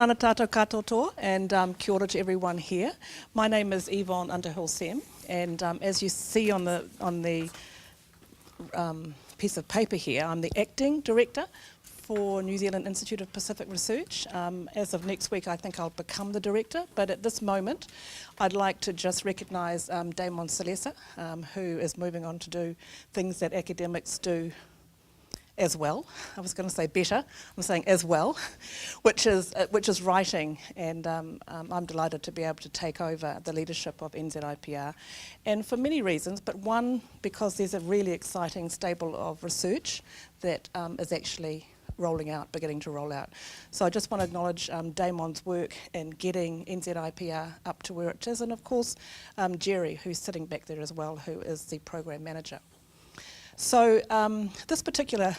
Ana tātou katoa and kia ora to everyone here. My name is Yvonne Underhill-Sem, and as you see on the piece of paper here, I'm the Acting Director for New Zealand Institute of Pacific Research. As of next week, I think I'll become the Director, but at this moment, I'd like to just recognise Damon Salesa, who is moving on to do things that academics do as well. I was going to say better, I'm saying as well, which is writing, and I'm delighted to be able to take over the leadership of NZIPR, and for many reasons, but one, because there's a really exciting stable of research that is actually beginning to roll out. So I just want to acknowledge Damon's work in getting NZIPR up to where it is, and of course Jerry, who's sitting back there as well, who is the Program Manager. So this particular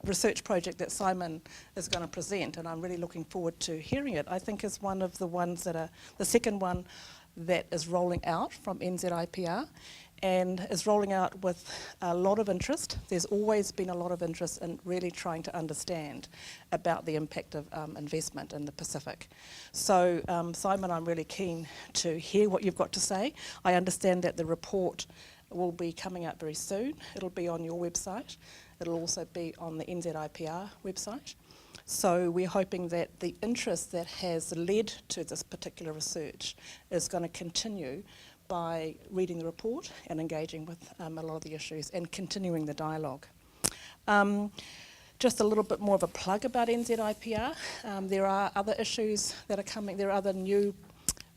research project that Simon is going to present, and I'm really looking forward to hearing it, I think is one of the ones that are, the second one that is rolling out from NZIPR, and is rolling out with a lot of interest. There's always been a lot of interest in really trying to understand about the impact of investment in the Pacific. So Simon, I'm really keen to hear what you've got to say. I understand that the report will be coming out very soon. It'll be on your website. It'll also be on the NZIPR website. So we're hoping that the interest that has led to this particular research is going to continue by reading the report and engaging with a lot of the issues and continuing the dialogue. Just a little bit more of a plug about NZIPR. There are other issues that are coming. There are other new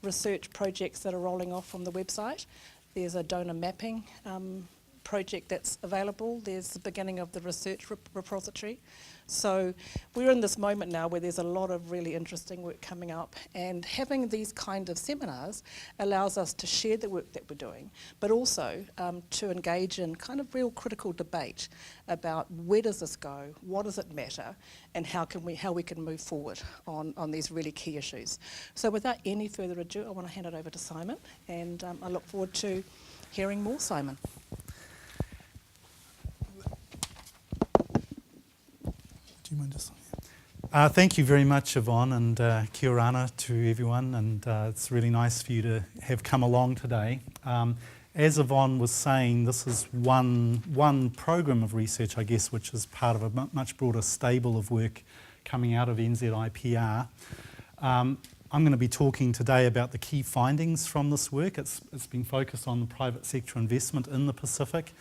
research projects that are rolling off from the website. There's a donor mapping project that's available. There's the beginning of the research repository. So we're in this moment now where there's a lot of really interesting work coming up, and having these kind of seminars allows us to share the work that we're doing, but also to engage in kind of real critical debate about where does this go, what does it matter, and how we can move forward on these really key issues. So without any further ado, I want to hand it over to Simon, and I look forward to hearing more, Simon. Do you mind just? Thank you very much, Yvonne, and kia ora to everyone, and it's really nice for you to have come along today. As Yvonne was saying, this is one program of research, I guess, which is part of a much broader stable of work coming out of NZIPR. I'm going to be talking today about the key findings from this work. It's been focused on the private sector investment in the Pacific.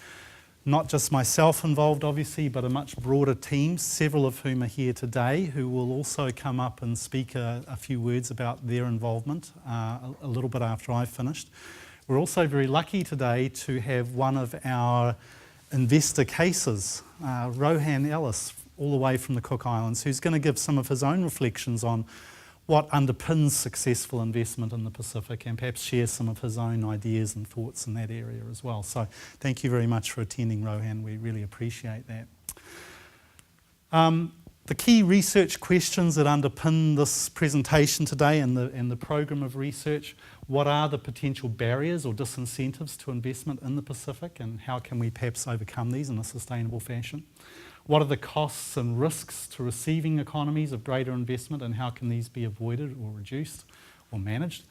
Not just myself involved, obviously, but a much broader team, several of whom are here today, who will also come up and speak a few words about their involvement a little bit after I've finished. We're also very lucky today to have one of our investor cases, Rohan Ellis, all the way from the Cook Islands, who's going to give some of his own reflections on what underpins successful investment in the Pacific, and perhaps share some of his own ideas and thoughts in that area as well. So thank you very much for attending, Rohan. We really appreciate that. The key research questions that underpin this presentation today and the program of research: what are the potential barriers or disincentives to investment in the Pacific, and how can we perhaps overcome these in a sustainable fashion? What are the costs and risks to receiving economies of greater investment, and how can these be avoided or reduced or managed?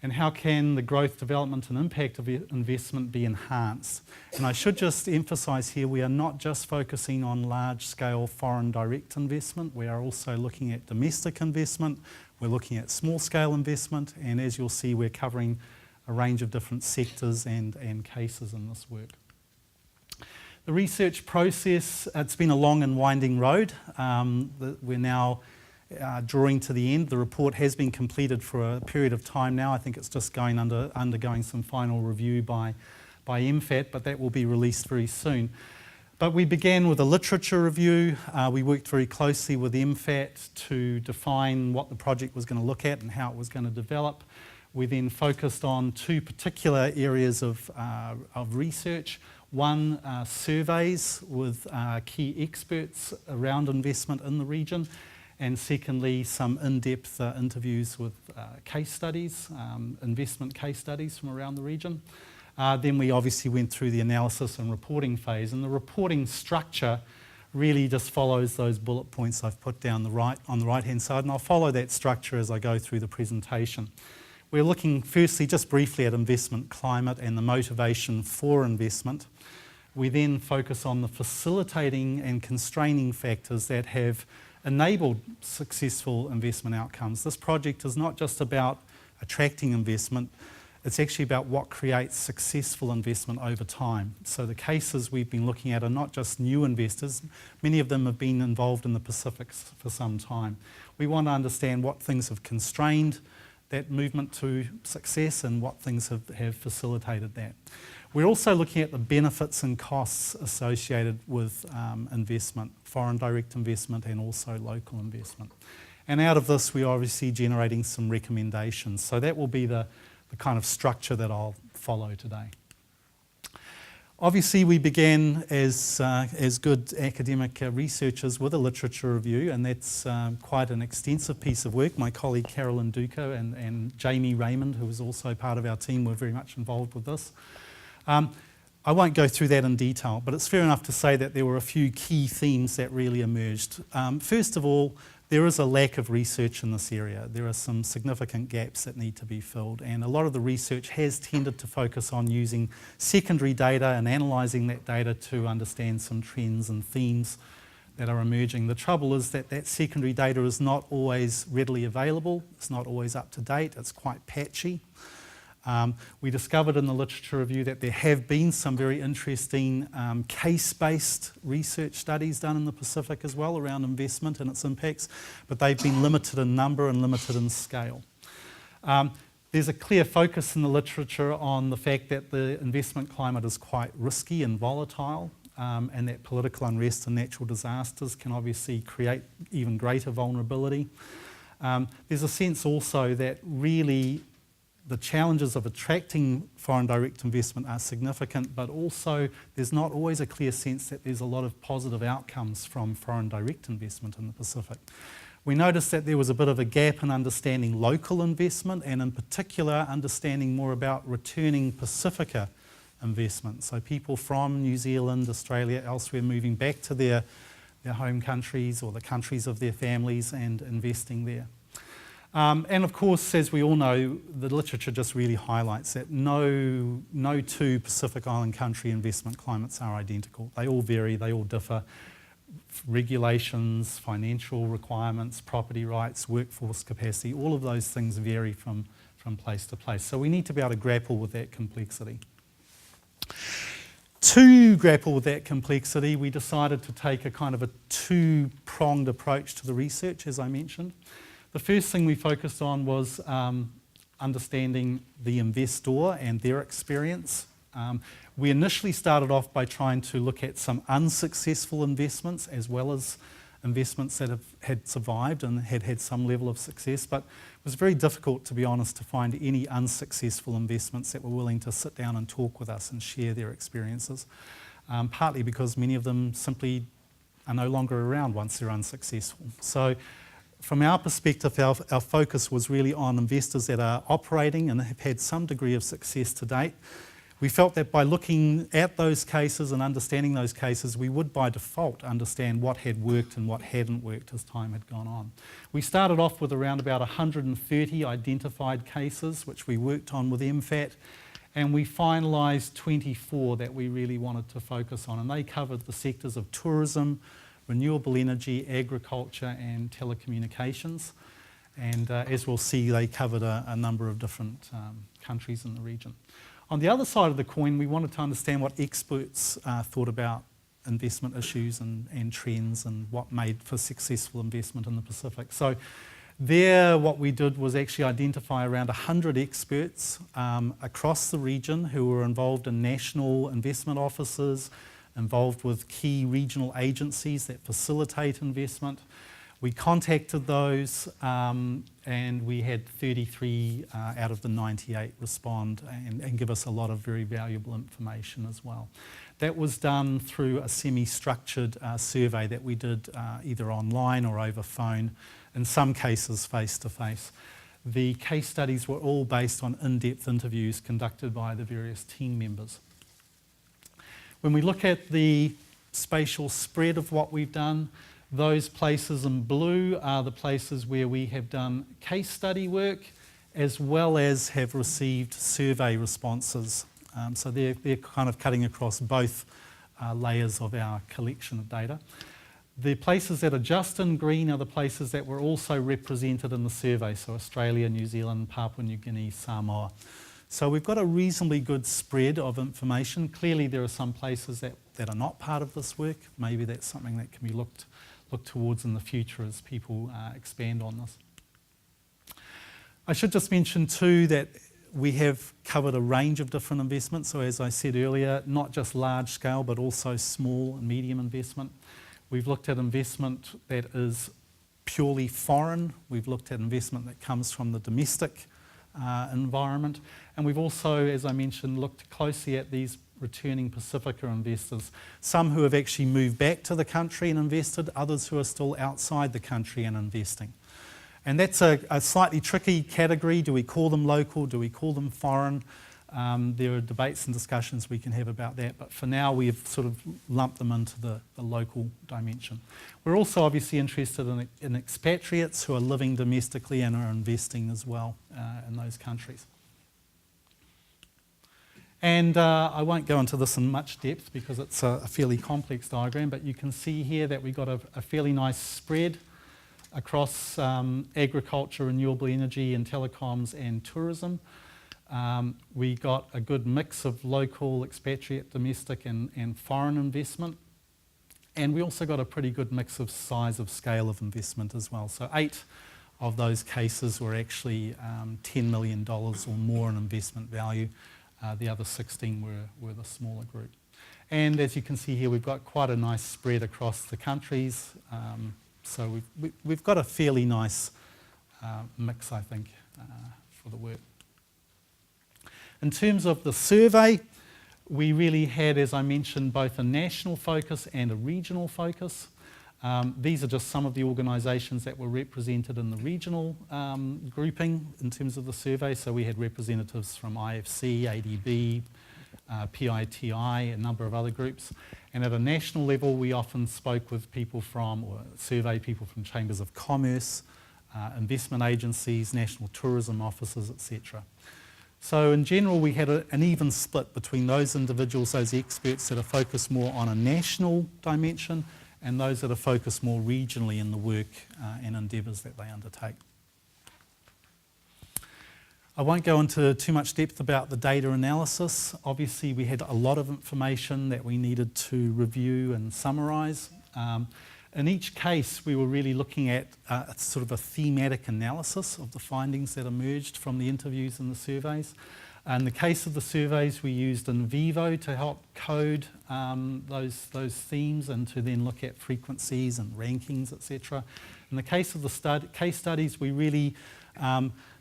And how can the growth, development and impact of investment be enhanced? And I should just emphasise here, we are not just focusing on large-scale foreign direct investment, we are also looking at domestic investment, we're looking at small-scale investment, and as you'll see, we're covering a range of different sectors and cases in this work. The research process, it's been a long and winding road. We're now drawing to the end. The report has been completed for a period of time now. I think it's just undergoing some final review by MFAT, but that will be released very soon. But we began with a literature review. We worked very closely with MFAT to define what the project was going to look at and how it was going to develop. We then focused on two particular areas of research. One, surveys with key experts around investment in the region, and secondly, some in-depth interviews with case studies, investment case studies from around the region. Then we obviously went through the analysis and reporting phase, and the reporting structure really just follows those bullet points I've put down on the right-hand side, and I'll follow that structure as I go through the presentation. We're looking firstly just briefly at investment climate and the motivation for investment. We then focus on the facilitating and constraining factors that have enabled successful investment outcomes. This project is not just about attracting investment, it's actually about what creates successful investment over time. So the cases we've been looking at are not just new investors, many of them have been involved in the Pacific for some time. We want to understand what things have constrained that movement to success and what things have facilitated that. We're also looking at the benefits and costs associated with investment, foreign direct investment and also local investment. And out of this, we're obviously generating some recommendations. So that will be the kind of structure that I'll follow today. Obviously, we began as good academic researchers with a literature review, and that's quite an extensive piece of work. My colleague Carolyn Duco and Jamie Raymond, who was also part of our team, were very much involved with this. I won't go through that in detail, but it's fair enough to say that there were a few key themes that really emerged. First of all, there is a lack of research in this area. There are some significant gaps that need to be filled, and a lot of the research has tended to focus on using secondary data and analysing that data to understand some trends and themes that are emerging. The trouble is that that secondary data is not always readily available, it's not always up to date, it's quite patchy. We discovered in the literature review that there have been some very interesting case-based research studies done in the Pacific as well around investment and its impacts, but they've been limited in number and limited in scale. There's a clear focus in the literature on the fact that the investment climate is quite risky and volatile, and that political unrest and natural disasters can obviously create even greater vulnerability. There's a sense also that really the challenges of attracting foreign direct investment are significant, but also there's not always a clear sense that there's a lot of positive outcomes from foreign direct investment in the Pacific. We noticed that there was a bit of a gap in understanding local investment, and in particular understanding more about returning Pacifica investment. So people from New Zealand, Australia, elsewhere moving back to their home countries or the countries of their families and investing there. And of course, as we all know, the literature just really highlights that no two Pacific Island country investment climates are identical. They all vary, they all differ. Regulations, financial requirements, property rights, workforce capacity, all of those things vary from place to place. So we need to be able to grapple with that complexity. To grapple with that complexity, we decided to take a kind of a two-pronged approach to the research, as I mentioned. The first thing we focused on was understanding the investor and their experience. We initially started off by trying to look at some unsuccessful investments as well as investments that had survived and had some level of success, but it was very difficult, to be honest, to find any unsuccessful investments that were willing to sit down and talk with us and share their experiences, partly because many of them simply are no longer around once they're unsuccessful. So from our perspective, our focus was really on investors that are operating and have had some degree of success to date. We felt that by looking at those cases and understanding those cases, we would by default understand what had worked and what hadn't worked as time had gone on. We started off with around about 130 identified cases, which we worked on with MFAT, and we finalised 24 that we really wanted to focus on, and they covered the sectors of tourism, renewable energy, agriculture and telecommunications. And as we'll see, they covered a number of different countries in the region. On the other side of the coin, we wanted to understand what experts thought about investment issues and trends and what made for successful investment in the Pacific. So there, what we did was actually identify around 100 experts across the region who were involved in national investment offices, involved with key regional agencies that facilitate investment. We contacted those and we had 33 out of the 98 respond and give us a lot of very valuable information as well. That was done through a semi-structured survey that we did either online or over phone, in some cases face-to-face. The case studies were all based on in-depth interviews conducted by the various team members. When we look at the spatial spread of what we've done. Those places in blue are the places where we have done case study work as well as have received survey responses. So they're kind of cutting across both layers of our collection of data. The places that are just in green are the places that were also represented in the survey, so Australia, New Zealand, Papua New Guinea, Samoa. So we've got a reasonably good spread of information. Clearly there are some places that are not part of this work. Maybe that's something that can be looked towards in the future as people expand on this. I should just mention too that we have covered a range of different investments. So as I said earlier, not just large scale, but also small and medium investment. We've looked at investment that is purely foreign. We've looked at investment that comes from the domestic environment. And we've also, as I mentioned, looked closely at these returning Pacifica investors, some who have actually moved back to the country and invested, others who are still outside the country and investing. And that's a slightly tricky category. Do we call them local? Do we call them foreign? There are debates and discussions we can have about that, but for now we've sort of lumped them into the local dimension. We're also obviously interested in expatriates who are living domestically and are investing as well in those countries. And I won't go into this in much depth because it's a fairly complex diagram, but you can see here that we've got a fairly nice spread across agriculture, renewable energy and telecoms and tourism. We got a good mix of local, expatriate, domestic and foreign investment. And we also got a pretty good mix of size of scale of investment as well. So 8 of those cases were actually $10 million or more in investment value. The other 16 were the smaller group. And as you can see here, we've got quite a nice spread across the countries. So we've got a fairly nice mix, I think, for the work. In terms of the survey, we really had, as I mentioned, both a national focus and a regional focus. These are just some of the organisations that were represented in the regional grouping in terms of the survey. So we had representatives from IFC, ADB, PITI, a number of other groups. And at a national level, we often spoke with people from, or surveyed people from chambers of commerce, investment agencies, national tourism offices, etc. So in general, we had an even split between those individuals, those experts that are focused more on a national dimension and those that are focused more regionally in the work and endeavours that they undertake. I won't go into too much depth about the data analysis. Obviously, we had a lot of information that we needed to review and summarise. In each case, we were really looking at sort of a thematic analysis of the findings that emerged from the interviews and the surveys. In the case of the surveys, we used NVivo to help code those themes and to then look at frequencies and rankings, etc. In the case of the case studies, we really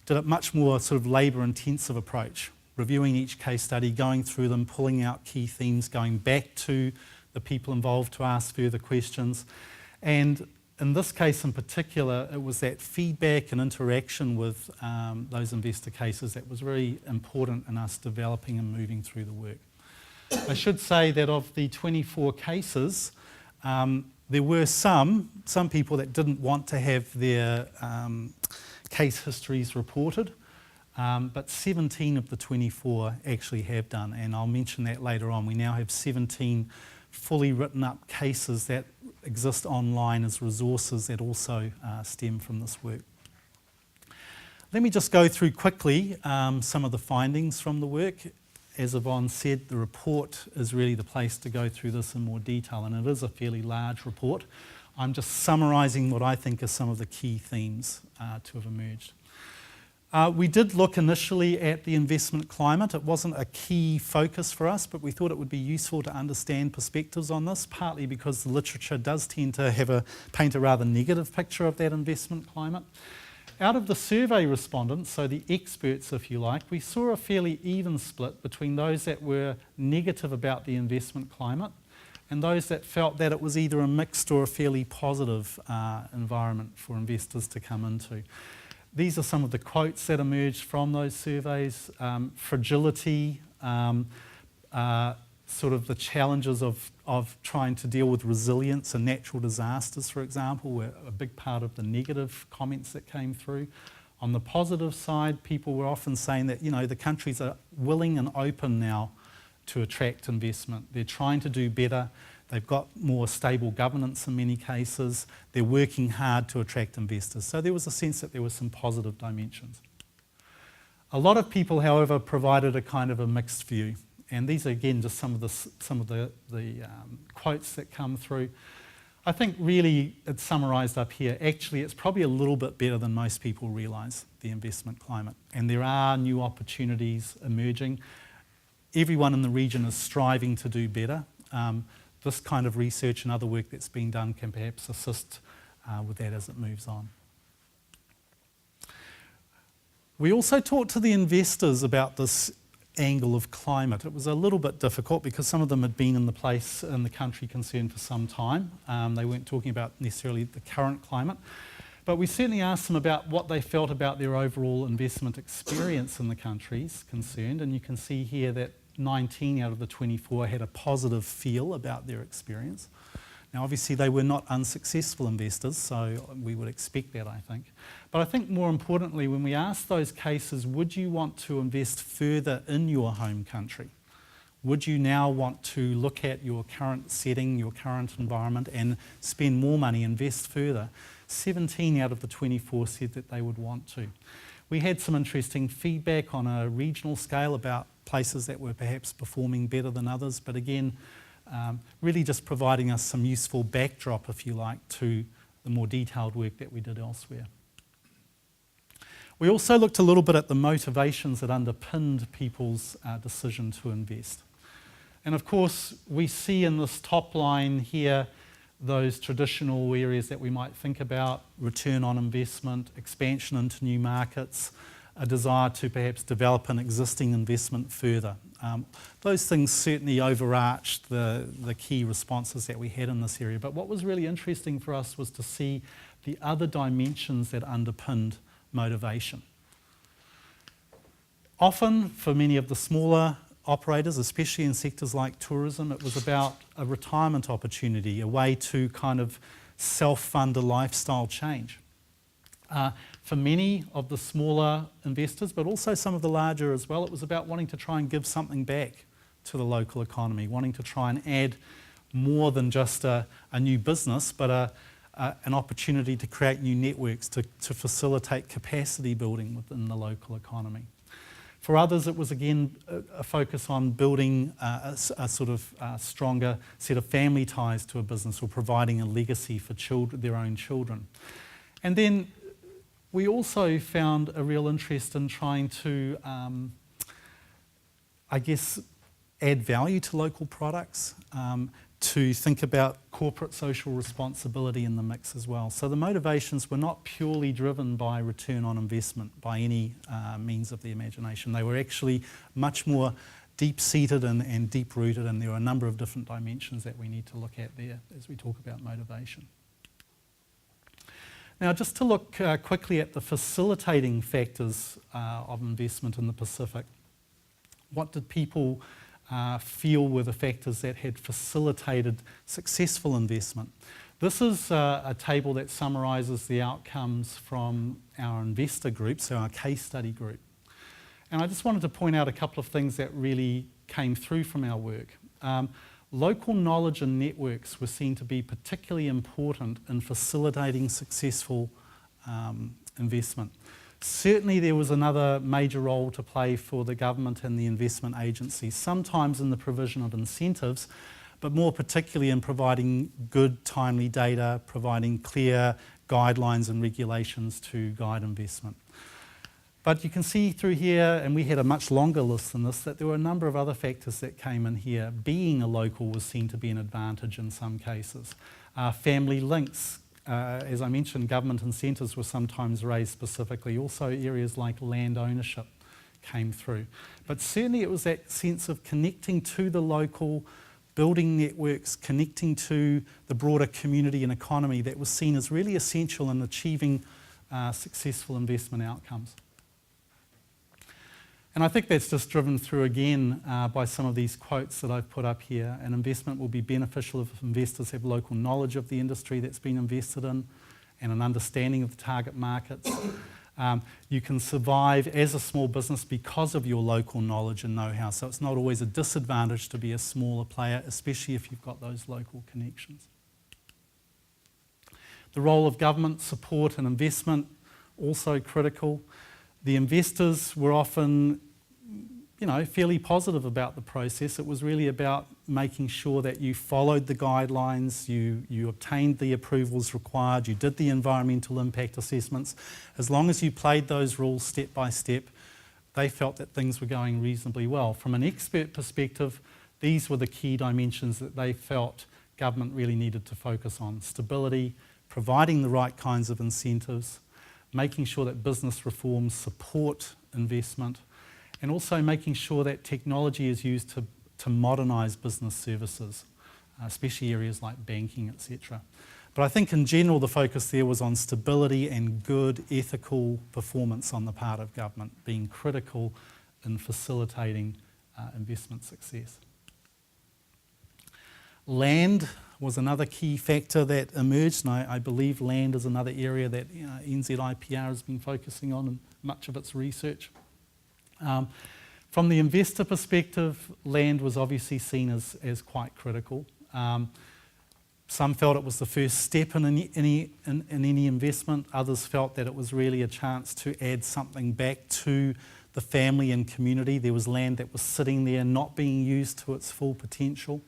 did a much more sort of labour-intensive approach, reviewing each case study, going through them, pulling out key themes, going back to the people involved to ask further questions. And in this case in particular, it was that feedback and interaction with those investor cases that was very important in us developing and moving through the work. I should say that of the 24 cases, there were some people that didn't want to have their case histories reported, but 17 of the 24 actually have done, and I'll mention that later on. We now have 17 fully written up cases that exist online as resources that also stem from this work. Let me just go through quickly some of the findings from the work. As Yvonne said, the report is really the place to go through this in more detail, and it is a fairly large report. I'm just summarising what I think are some of the key themes to have emerged. We did look initially at the investment climate. It wasn't a key focus for us, but we thought it would be useful to understand perspectives on this, partly because the literature does tend to paint a rather negative picture of that investment climate. Out of the survey respondents, so the experts if you like, we saw a fairly even split between those that were negative about the investment climate and those that felt that it was either a mixed or a fairly positive environment for investors to come into. These are some of the quotes that emerged from those surveys. Fragility, sort of the challenges of trying to deal with resilience and natural disasters, for example, were a big part of the negative comments that came through. On the positive side, people were often saying that, the countries are willing and open now to attract investment. They're trying to do better. They've got more stable governance in many cases. They're working hard to attract investors. So there was a sense that there were some positive dimensions. A lot of people, however, provided a kind of a mixed view. And these are, again, just some of the quotes that come through. I think really it's summarised up here. Actually, it's probably a little bit better than most people realise, the investment climate. And there are new opportunities emerging. Everyone in the region is striving to do better. This kind of research and other work that's being done can perhaps assist with that as it moves on. We also talked to the investors about this angle of climate. It was a little bit difficult because some of them had been in the country concerned for some time. They weren't talking about necessarily the current climate, but we certainly asked them about what they felt about their overall investment experience in the countries concerned, and you can see here that 19 out of the 24 had a positive feel about their experience. Now, obviously, they were not unsuccessful investors, so we would expect that, I think. But I think more importantly, when we ask those cases, would you want to invest further in your home country? Would you now want to look at your current setting, your current environment, and spend more money, invest further? 17 out of the 24 said that they would want to. We had some interesting feedback on a regional scale about places that were perhaps performing better than others, but again, really just providing us some useful backdrop, if you like, to the more detailed work that we did elsewhere. We also looked a little bit at the motivations that underpinned people's decision to invest. And of course, we see in this top line here those traditional areas that we might think about: return on investment, expansion into new markets, a desire to perhaps develop an existing investment further. Those things certainly overarched the key responses that we had in this area. But what was really interesting for us was to see the other dimensions that underpinned motivation. Often, for many of the smaller operators, especially in sectors like tourism, it was about a retirement opportunity, a way to kind of self-fund a lifestyle change. For many of the smaller investors, but also some of the larger as well, it was about wanting to try and give something back to the local economy, wanting to try and add more than just a new business, but an opportunity to create new networks, to facilitate capacity building within the local economy. For others, it was again a focus on building a sort of stronger set of family ties to a business, or providing a legacy for their own children. And then we also found a real interest in trying to, add value to local products, to think about corporate social responsibility in the mix as well. So the motivations were not purely driven by return on investment by any means of the imagination. They were actually much more deep-seated and deep-rooted, and there are a number of different dimensions that we need to look at there as we talk about motivation. Now, just to look quickly at the facilitating factors of investment in the Pacific. What did people feel were the factors that had facilitated successful investment? This is a table that summarises the outcomes from our investor group, so our case study group. And I just wanted to point out a couple of things that really came through from our work. Local knowledge and networks were seen to be particularly important in facilitating successful investment. Certainly there was another major role to play for the government and the investment agencies, sometimes in the provision of incentives, but more particularly in providing good, timely data, providing clear guidelines and regulations to guide investment. But you can see through here, and we had a much longer list than this, that there were a number of other factors that came in here. Being a local was seen to be an advantage in some cases. Family links, as I mentioned, government incentives were sometimes raised specifically. Also areas like land ownership came through. But certainly it was that sense of connecting to the local, building networks, connecting to the broader community and economy that was seen as really essential in achieving successful investment outcomes. And I think that's just driven through again by some of these quotes that I've put up here. An investment will be beneficial if investors have local knowledge of the industry that's been invested in and an understanding of the target markets. You can survive as a small business because of your local knowledge and know-how. So it's not always a disadvantage to be a smaller player, especially if you've got those local connections. The role of government support and investment, also critical. The investors were often, fairly positive about the process. It was really about making sure that you followed the guidelines, you obtained the approvals required, you did the environmental impact assessments. As long as you played those rules step by step, they felt that things were going reasonably well. From an expert perspective, these were the key dimensions that they felt government really needed to focus on: stability, providing the right kinds of incentives, making sure that business reforms support investment, and also making sure that technology is used to modernise business services, especially areas like banking, etc. But I think in general the focus there was on stability and good ethical performance on the part of government being critical in facilitating investment success. Land was another key factor that emerged, and I believe land is another area that NZIPR has been focusing on in much of its research. From the investor perspective, land was obviously seen as quite critical. Some felt it was the first step in any investment. Others felt that it was really a chance to add something back to the family and community. There was land that was sitting there not being used to its full potential.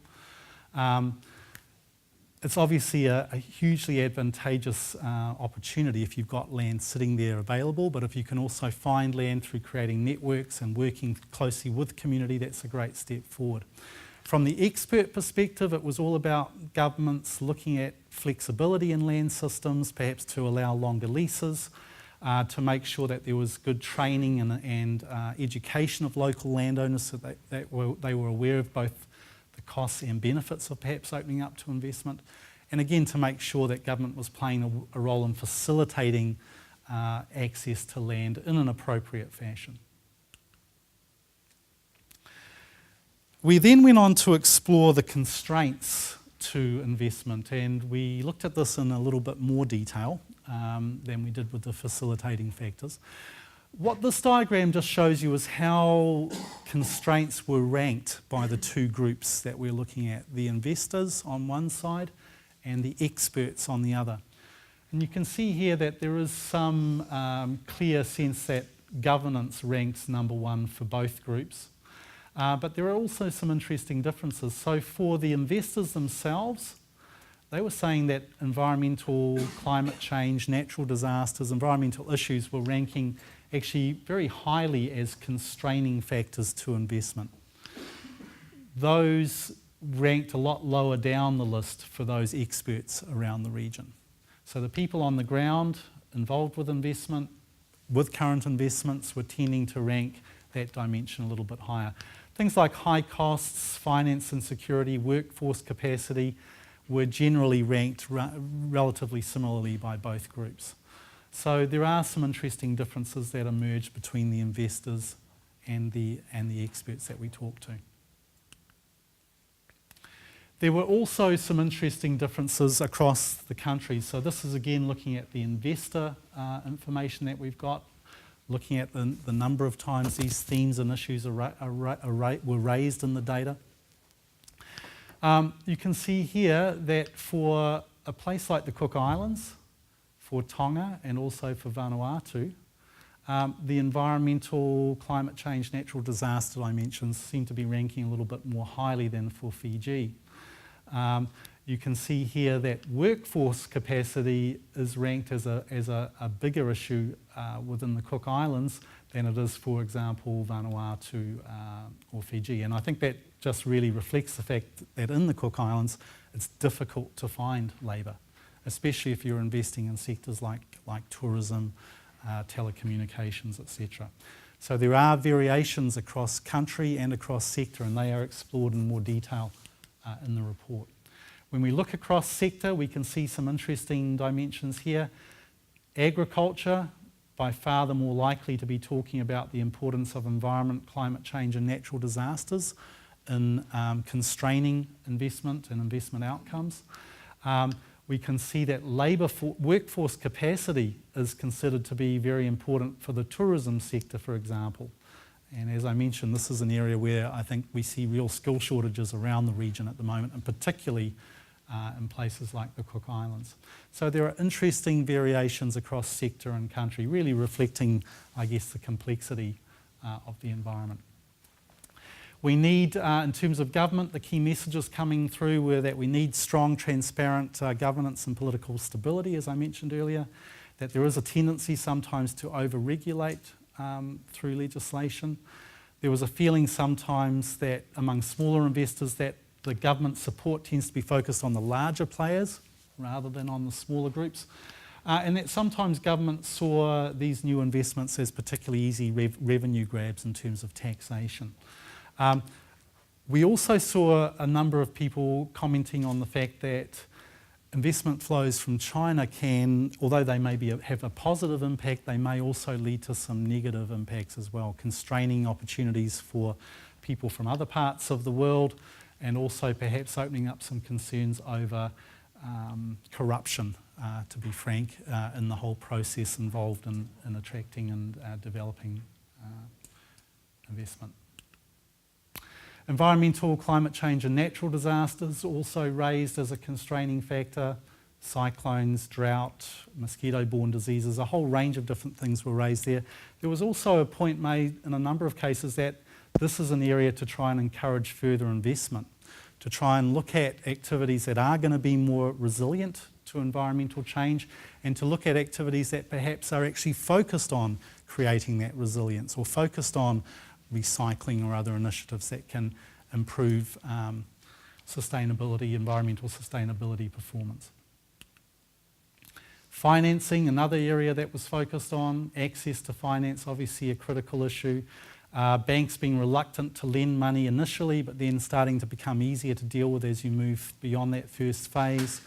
It's obviously a hugely advantageous opportunity if you've got land sitting there available, but if you can also find land through creating networks and working closely with community, that's a great step forward. From the expert perspective, it was all about governments looking at flexibility in land systems, perhaps to allow longer leases, to make sure that there was good training and education of local landowners so that they were aware of both the costs and benefits of perhaps opening up to investment, and again to make sure that government was playing a role in facilitating access to land in an appropriate fashion. We then went on to explore the constraints to investment, and we looked at this in a little bit more detail than we did with the facilitating factors. What this diagram just shows you is how constraints were ranked by the two groups that we're looking at, the investors on one side and the experts on the other. And you can see here that there is some clear sense that governance ranks number one for both groups. But there are also some interesting differences. So for the investors themselves, they were saying that environmental, climate change, natural disasters, environmental issues were ranking actually very highly as constraining factors to investment. Those ranked a lot lower down the list for those experts around the region. So the people on the ground involved with investment, with current investments, were tending to rank that dimension a little bit higher. Things like high costs, finance insecurity, workforce capacity were generally ranked relatively similarly by both groups. So there are some interesting differences that emerge between the investors and the experts that we talk to. There were also some interesting differences across the country. So this is again looking at the investor information that we've got, looking at the number of times these themes and issues were raised in the data. You can see here that for a place like the Cook Islands, for Tonga and also for Vanuatu, the environmental, climate change, natural disaster dimensions seem to be ranking a little bit more highly than for Fiji. You can see here that workforce capacity is ranked as a bigger issue within the Cook Islands than it is, for example, Vanuatu or Fiji. And I think that just really reflects the fact that in the Cook Islands it's difficult to find labour, especially if you're investing in sectors like tourism, telecommunications, etc. So there are variations across country and across sector, and they are explored in more detail in the report. When we look across sector, we can see some interesting dimensions here. Agriculture by far the more likely to be talking about the importance of environment, climate change and natural disasters in constraining investment and investment outcomes. We can see that workforce capacity is considered to be very important for the tourism sector, for example. And as I mentioned, this is an area where I think we see real skill shortages around the region at the moment, and particularly in places like the Cook Islands. So there are interesting variations across sector and country, really reflecting, I guess, the complexity of the environment. We need, in terms of government, the key messages coming through were that we need strong, transparent governance and political stability, as I mentioned earlier, that there is a tendency sometimes to over-regulate through legislation. There was a feeling sometimes that among smaller investors that the government support tends to be focused on the larger players rather than on the smaller groups. And that sometimes government saw these new investments as particularly easy revenue grabs in terms of taxation. We also saw a number of people commenting on the fact that investment flows from China can, although they may have a positive impact, they may also lead to some negative impacts as well, constraining opportunities for people from other parts of the world, and also perhaps opening up some concerns over corruption, to be frank, in the whole process involved in attracting and developing investment. Environmental, climate change and natural disasters also raised as a constraining factor. Cyclones, drought, mosquito-borne diseases, a whole range of different things were raised there. There was also a point made in a number of cases that this is an area to try and encourage further investment, to try and look at activities that are going to be more resilient to environmental change, and to look at activities that perhaps are actually focused on creating that resilience or focused on recycling or other initiatives that can improve sustainability, environmental sustainability performance. Financing, another area that was focused on, access to finance, obviously a critical issue. Banks being reluctant to lend money initially, but then starting to become easier to deal with as you move beyond that first phase.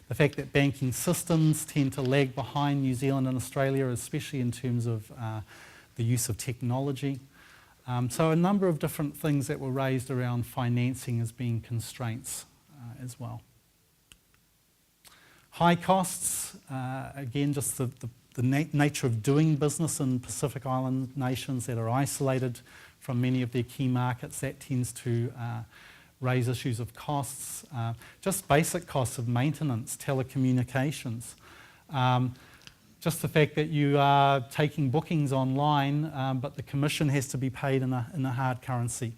The fact that banking systems tend to lag behind New Zealand and Australia, especially in terms of the use of technology. So a number of different things that were raised around financing as being constraints as well. High costs, again, just the nature of doing business in Pacific Island nations that are isolated from many of their key markets, that tends to raise issues of costs, just basic costs of maintenance, telecommunications. Just the fact that you are taking bookings online, but the commission has to be paid in a hard currency,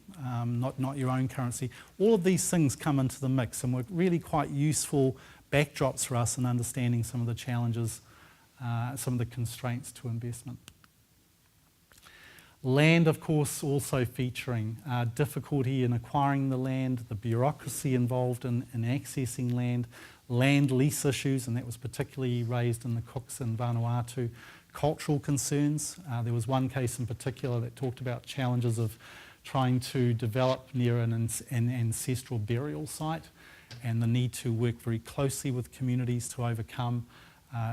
not your own currency. All of these things come into the mix and were really quite useful backdrops for us in understanding some of the challenges, some of the constraints to investment. Land, of course, also featuring difficulty in acquiring the land, the bureaucracy involved in accessing land, land lease issues, and that was particularly raised in the Cooks and Vanuatu. Cultural concerns. There was one case in particular that talked about challenges of trying to develop near an ancestral burial site and the need to work very closely with communities to overcome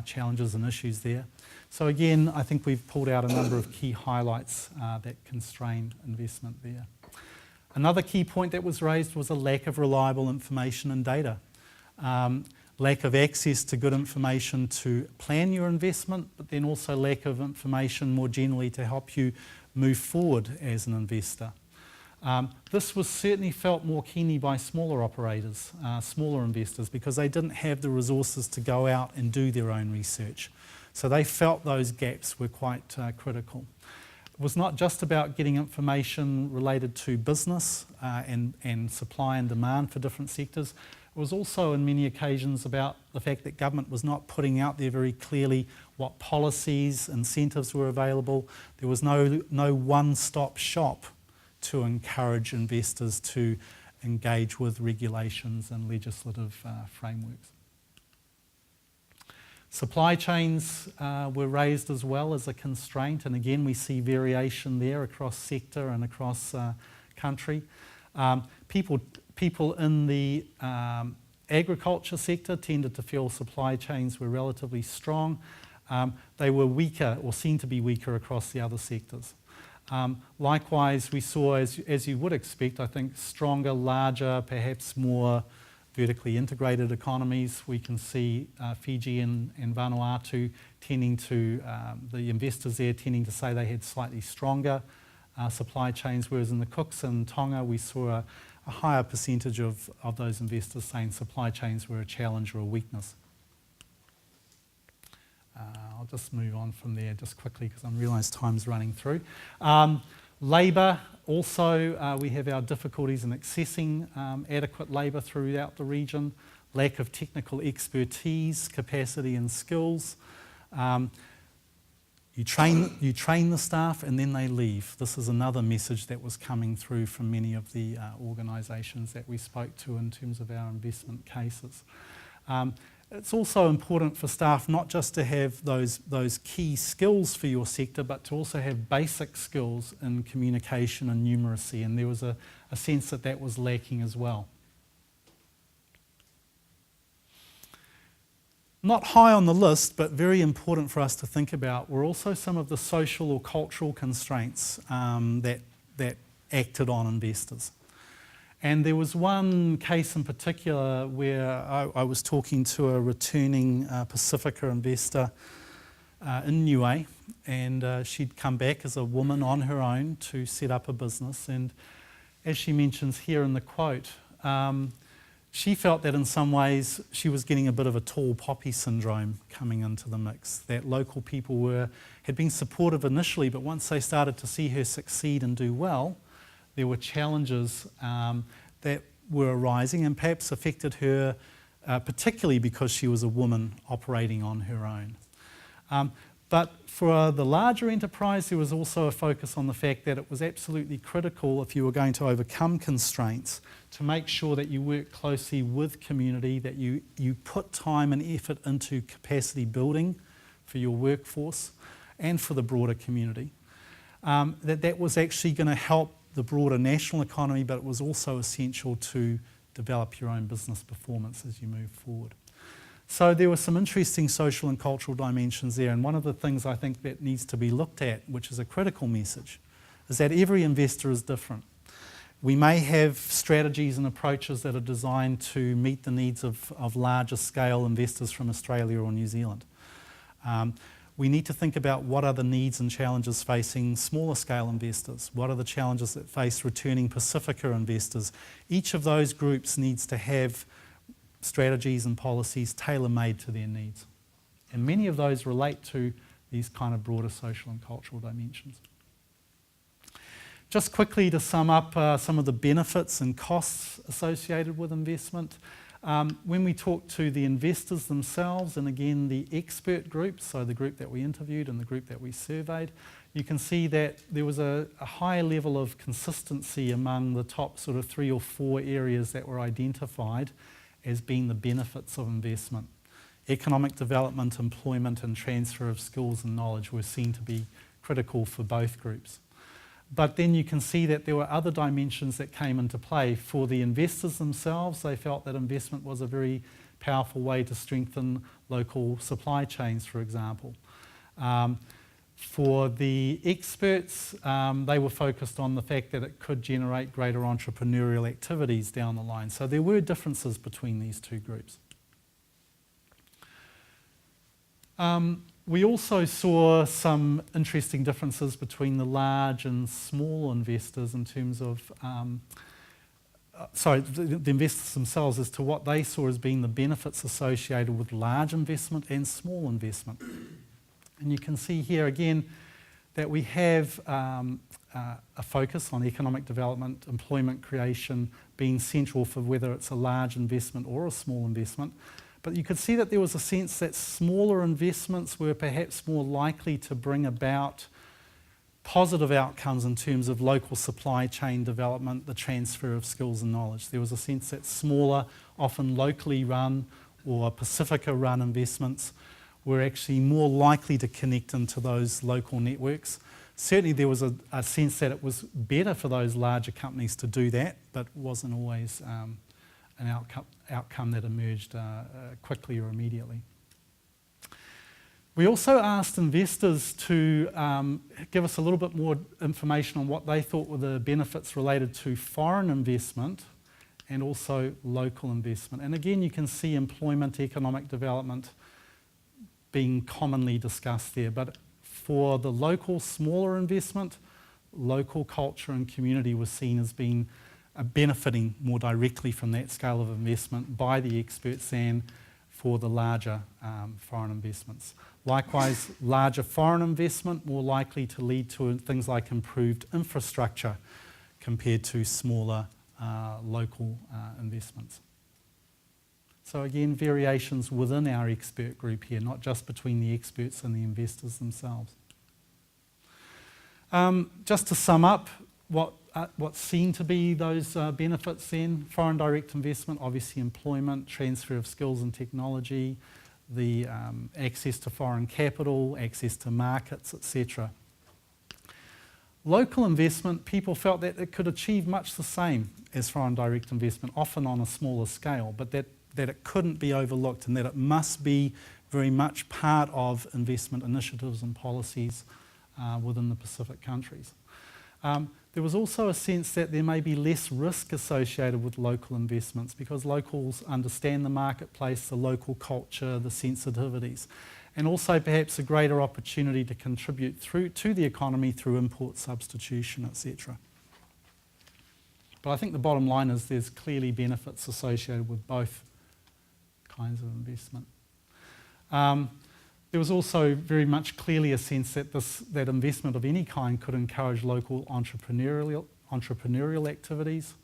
challenges and issues there. So again, I think we've pulled out a number of key highlights that constrain investment there. Another key point that was raised was a lack of reliable information and data. Lack of access to good information to plan your investment, but then also lack of information more generally to help you move forward as an investor. This was certainly felt more keenly by smaller operators, smaller investors, because they didn't have the resources to go out and do their own research. So they felt those gaps were quite critical. It was not just about getting information related to business and supply and demand for different sectors. It was also in many occasions about the fact that government was not putting out there very clearly what policies, incentives were available. There was no one-stop shop to encourage investors to engage with regulations and legislative frameworks. Supply chains were raised as well as a constraint, and again we see variation there across sector and across country. People in the agriculture sector tended to feel supply chains were relatively strong. they were weaker or seemed to be weaker across the other sectors. Likewise, we saw, as you would expect, I think, stronger, larger, perhaps more vertically integrated economies. We can see Fiji and Vanuatu tending to, the investors there tending to say they had slightly stronger supply chains, whereas in the Cooks and Tonga we saw a higher percentage of those investors saying supply chains were a challenge or a weakness. I'll just move on from there just quickly because I realise time's running through. Labour, also we have our difficulties in accessing adequate labour throughout the region, lack of technical expertise, capacity and skills. You train the staff and then they leave. This is another message that was coming through from many of the organisations that we spoke to in terms of our investment cases. It's also important for staff not just to have those key skills for your sector, but to also have basic skills in communication and numeracy, and there was a sense that that was lacking as well. Not high on the list, but very important for us to think about, were also some of the social or cultural constraints that acted on investors. And there was one case in particular where I was talking to a returning Pacifica investor in Niue, and she'd come back as a woman on her own to set up a business. And as she mentions here in the quote, she felt that in some ways she was getting a bit of a tall poppy syndrome coming into the mix, that local people had been supportive initially, but once they started to see her succeed and do well, there were challenges that were arising and perhaps affected her, particularly because she was a woman operating on her own. But for the larger enterprise, there was also a focus on the fact that it was absolutely critical, if you were going to overcome constraints, to make sure that you work closely with community, that you put time and effort into capacity building for your workforce and for the broader community. That was actually going to help the broader national economy, but it was also essential to develop your own business performance as you move forward. So there were some interesting social and cultural dimensions there, and one of the things I think that needs to be looked at, which is a critical message, is that every investor is different. We may have strategies and approaches that are designed to meet the needs of larger scale investors from Australia or New Zealand. We need to think about what are the needs and challenges facing smaller scale investors. What are the challenges that face returning Pacifica investors? Each of those groups needs to have strategies and policies tailor-made to their needs. And many of those relate to these kind of broader social and cultural dimensions. Just quickly to sum up some of the benefits and costs associated with investment. When we talk to the investors themselves, and again the expert groups, so the group that we interviewed and the group that we surveyed, you can see that there was a high level of consistency among the top sort of 3 or 4 areas that were identified as being the benefits of investment. Economic development, employment and transfer of skills and knowledge were seen to be critical for both groups. But then you can see that there were other dimensions that came into play. For the investors themselves, they felt that investment was a very powerful way to strengthen local supply chains, for example. For the experts, they were focused on the fact that it could generate greater entrepreneurial activities down the line. So there were differences between these two groups. We also saw some interesting differences between the large and small investors in terms of, the investors themselves as to what they saw as being the benefits associated with large investment and small investment. And you can see here again that we have a focus on economic development, employment creation being central for whether it's a large investment or a small investment. But you could see that there was a sense that smaller investments were perhaps more likely to bring about positive outcomes in terms of local supply chain development, the transfer of skills and knowledge. There was a sense that smaller, often locally run or Pacifica run investments were actually more likely to connect into those local networks. Certainly there was a sense that it was better for those larger companies to do that, but wasn't always an outcome that emerged quickly or immediately. We also asked investors to give us a little bit more information on what they thought were the benefits related to foreign investment and also local investment. And again, you can see employment, economic development being commonly discussed there. But for the local, smaller investment, local culture and community was seen as being benefiting more directly from that scale of investment by the experts than for the larger foreign investments. Likewise, larger foreign investment more likely to lead to things like improved infrastructure compared to smaller local investments. So again, variations within our expert group here, not just between the experts and the investors themselves. Just to sum up what's seen to be those benefits then, foreign direct investment, obviously employment, transfer of skills and technology, the access to foreign capital, access to markets, etc. Local investment, people felt that it could achieve much the same as foreign direct investment, often on a smaller scale, but that it couldn't be overlooked and that it must be very much part of investment initiatives and policies within the Pacific countries. There was also a sense that there may be less risk associated with local investments because locals understand the marketplace, the local culture, the sensitivities, and also perhaps a greater opportunity to contribute to the economy through import substitution, etc. But I think the bottom line is there's clearly benefits associated with both kinds of investment. There was also very much clearly a sense that that investment of any kind could encourage local entrepreneurial activities,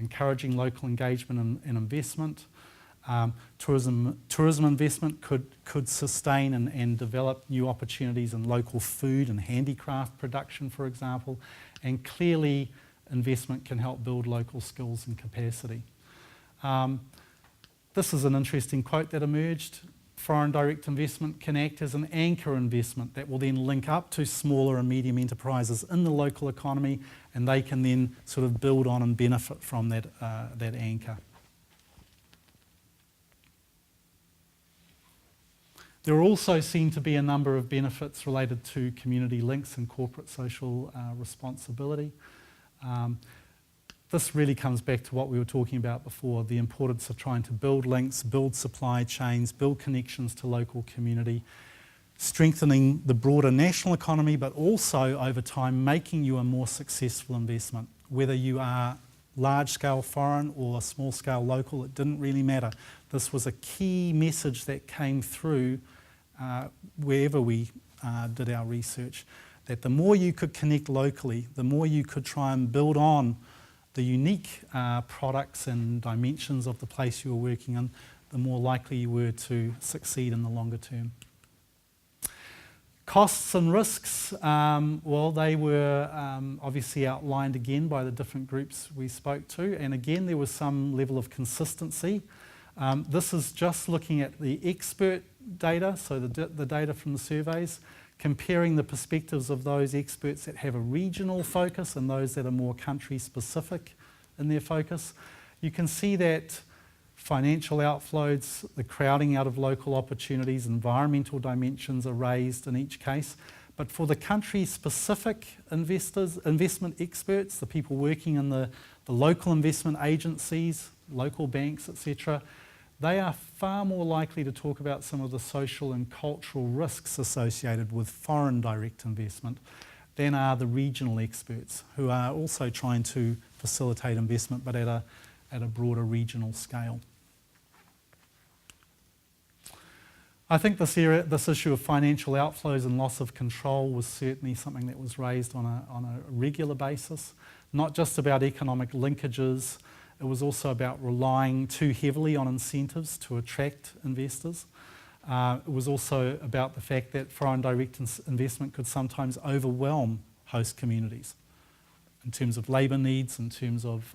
encouraging local engagement and investment. Tourism investment could sustain and develop new opportunities in local food and handicraft production, for example, and clearly investment can help build local skills and capacity. This is an interesting quote that emerged. Foreign direct investment can act as an anchor investment that will then link up to smaller and medium enterprises in the local economy, and they can then sort of build on and benefit from that anchor. There also seem to be a number of benefits related to community links and corporate social responsibility. This really comes back to what we were talking about before, the importance of trying to build links, build supply chains, build connections to local community, strengthening the broader national economy, but also over time making you a more successful investment. Whether you are large-scale foreign or small-scale local, it didn't really matter. This was a key message that came through wherever we did our research, that the more you could connect locally, the more you could try and build on the unique products and dimensions of the place you were working in, the more likely you were to succeed in the longer term. Costs and risks, well, they were obviously outlined again by the different groups we spoke to, and again there was some level of consistency. This is just looking at the expert data, so the data from the surveys, comparing the perspectives of those experts that have a regional focus and those that are more country-specific in their focus. You can see that financial outflows, the crowding out of local opportunities, environmental dimensions are raised in each case. But for the country-specific investment experts, the people working in the local investment agencies, local banks, etc., they are far more likely to talk about some of the social and cultural risks associated with foreign direct investment than are the regional experts, who are also trying to facilitate investment but at a broader regional scale. I think this issue of financial outflows and loss of control was certainly something that was raised on a regular basis, not just about economic linkages. It was also about relying too heavily on incentives to attract investors. It was also about the fact that foreign direct investment could sometimes overwhelm host communities in terms of labour needs, in terms of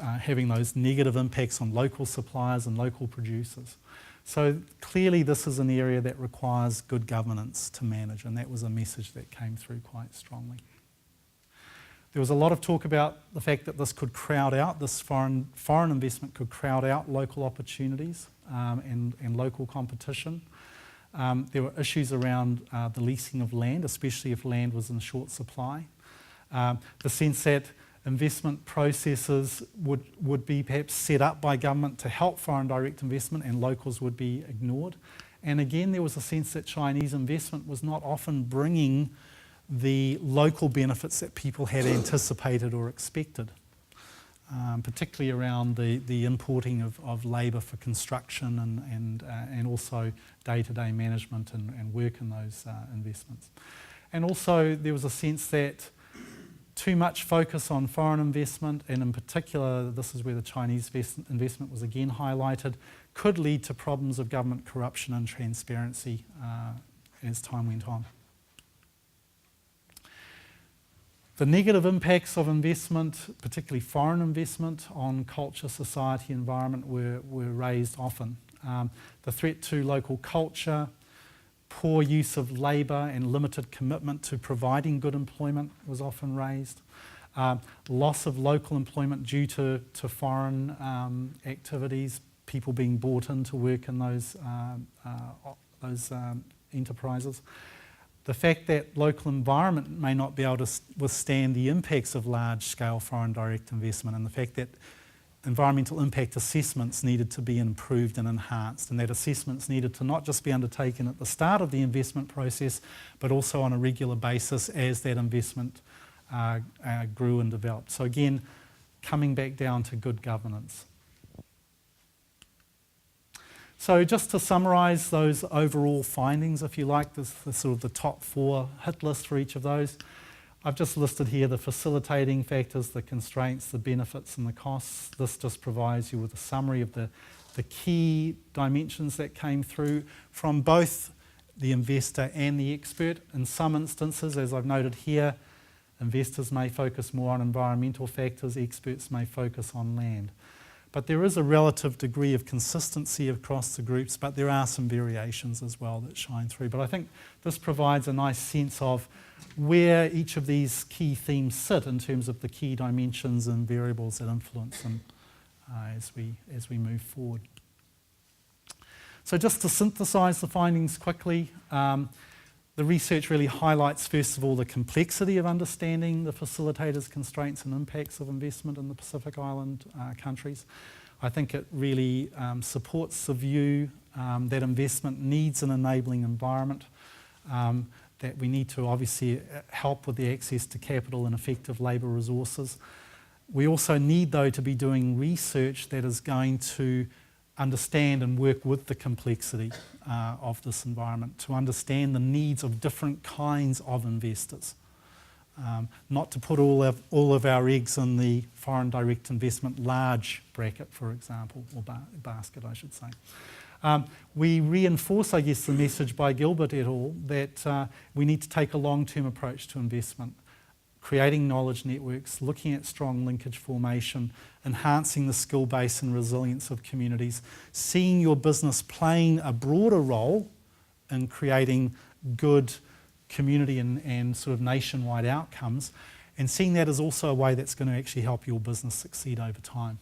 having those negative impacts on local suppliers and local producers. So clearly this is an area that requires good governance to manage, and that was a message that came through quite strongly. There was a lot of talk about the fact that this could crowd out, this foreign investment could crowd out local opportunities and local competition. There were issues around the leasing of land, especially if land was in short supply. The sense that investment processes would be perhaps set up by government to help foreign direct investment and locals would be ignored. And again, there was a sense that Chinese investment was not often bringing the local benefits that people had anticipated or expected, particularly around the importing of labour for construction and also day-to-day management and work in those investments. And also there was a sense that too much focus on foreign investment, and in particular this is where the Chinese investment was again highlighted, could lead to problems of government corruption and transparency as time went on. The negative impacts of investment, particularly foreign investment, on culture, society, environment were raised often. The threat to local culture, poor use of labour and limited commitment to providing good employment was often raised. Loss of local employment due to foreign activities, people being brought in to work in those enterprises. The fact that local environment may not be able to withstand the impacts of large-scale foreign direct investment, and the fact that environmental impact assessments needed to be improved and enhanced, and that assessments needed to not just be undertaken at the start of the investment process, but also on a regular basis as that investment grew and developed. So again, coming back down to good governance. So just to summarise those overall findings, if you like, the sort of the top 4 hit list for each of those. I've just listed here the facilitating factors, the constraints, the benefits and the costs. This just provides you with a summary of the key dimensions that came through from both the investor and the expert. In some instances, as I've noted here, investors may focus more on environmental factors, experts may focus on land. But there is a relative degree of consistency across the groups, but there are some variations as well that shine through. But I think this provides a nice sense of where each of these key themes sit in terms of the key dimensions and variables that influence them as we move forward. So just to synthesise the findings quickly, the research really highlights, first of all, the complexity of understanding the facilitators' constraints and impacts of investment in the Pacific Island countries. I think it really supports the view that investment needs an enabling environment, that we need to obviously help with the access to capital and effective labour resources. We also need, though, to be doing research that is going to understand and work with the complexity of this environment, to understand the needs of different kinds of investors. Not to put all of our eggs in the foreign direct investment large bracket, for example, or basket, I should say. We reinforce, I guess, the message by Gilbert et al. That we need to take a long-term approach to investment, creating knowledge networks, looking at strong linkage formation, enhancing the skill base and resilience of communities, seeing your business playing a broader role in creating good community and sort of nationwide outcomes, and seeing that as also a way that's going to actually help your business succeed over time.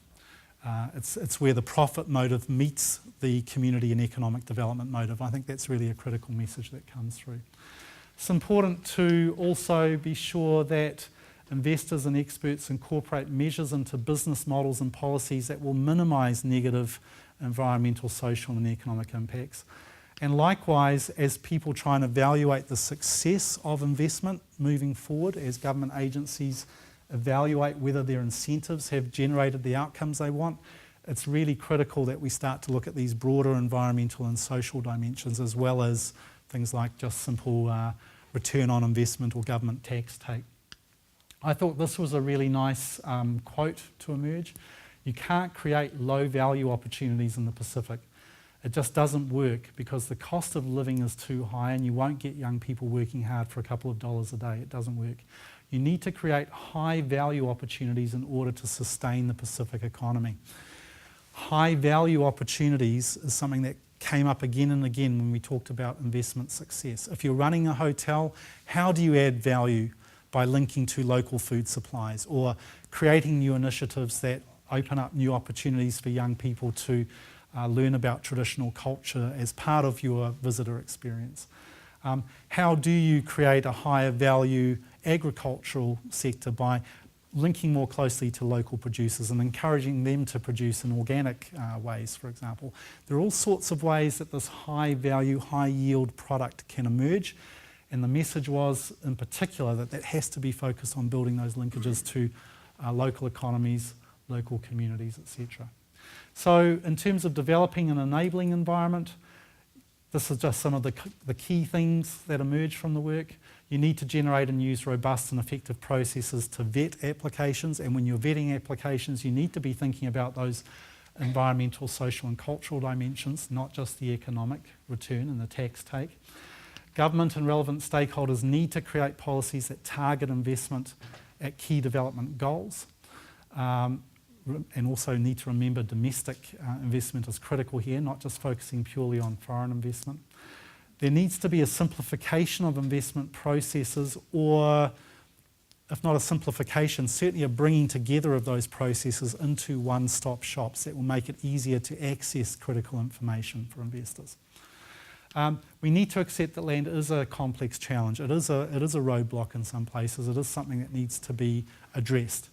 It's where the profit motive meets the community and economic development motive. I think that's really a critical message that comes through. It's important to also be sure that investors and experts incorporate measures into business models and policies that will minimise negative environmental, social and economic impacts. And likewise, as people try and evaluate the success of investment moving forward, as government agencies evaluate whether their incentives have generated the outcomes they want, it's really critical that we start to look at these broader environmental and social dimensions, as well as things like just simple return on investment or government tax take. I thought this was a really nice quote to emerge. You can't create low value opportunities in the Pacific. It just doesn't work because the cost of living is too high and you won't get young people working hard for a couple of dollars a day. It doesn't work. You need to create high value opportunities in order to sustain the Pacific economy. High value opportunities is something that came up again and again when we talked about investment success. If you're running a hotel, how do you add value? By linking to local food supplies or creating new initiatives that open up new opportunities for young people to learn about traditional culture as part of your visitor experience. How do you create a higher value agricultural sector by linking more closely to local producers and encouraging them to produce in organic ways, for example? There are all sorts of ways that this high value, high yield product can emerge, and the message was in particular that has to be focused on building those linkages to local economies, local communities, etc. So in terms of developing an enabling environment, this is just some of the key things that emerge from the work. You need to generate and use robust and effective processes to vet applications, and when you're vetting applications, you need to be thinking about those environmental, social and cultural dimensions, not just the economic return and the tax take. Government and relevant stakeholders need to create policies that target investment at key development goals, and also need to remember domestic investment is critical here, not just focusing purely on foreign investment. There needs to be a simplification of investment processes, or if not a simplification, certainly a bringing together of those processes into one-stop shops that will make it easier to access critical information for investors. We need to accept that land is a complex challenge. It is a roadblock in some places. It is something that needs to be addressed.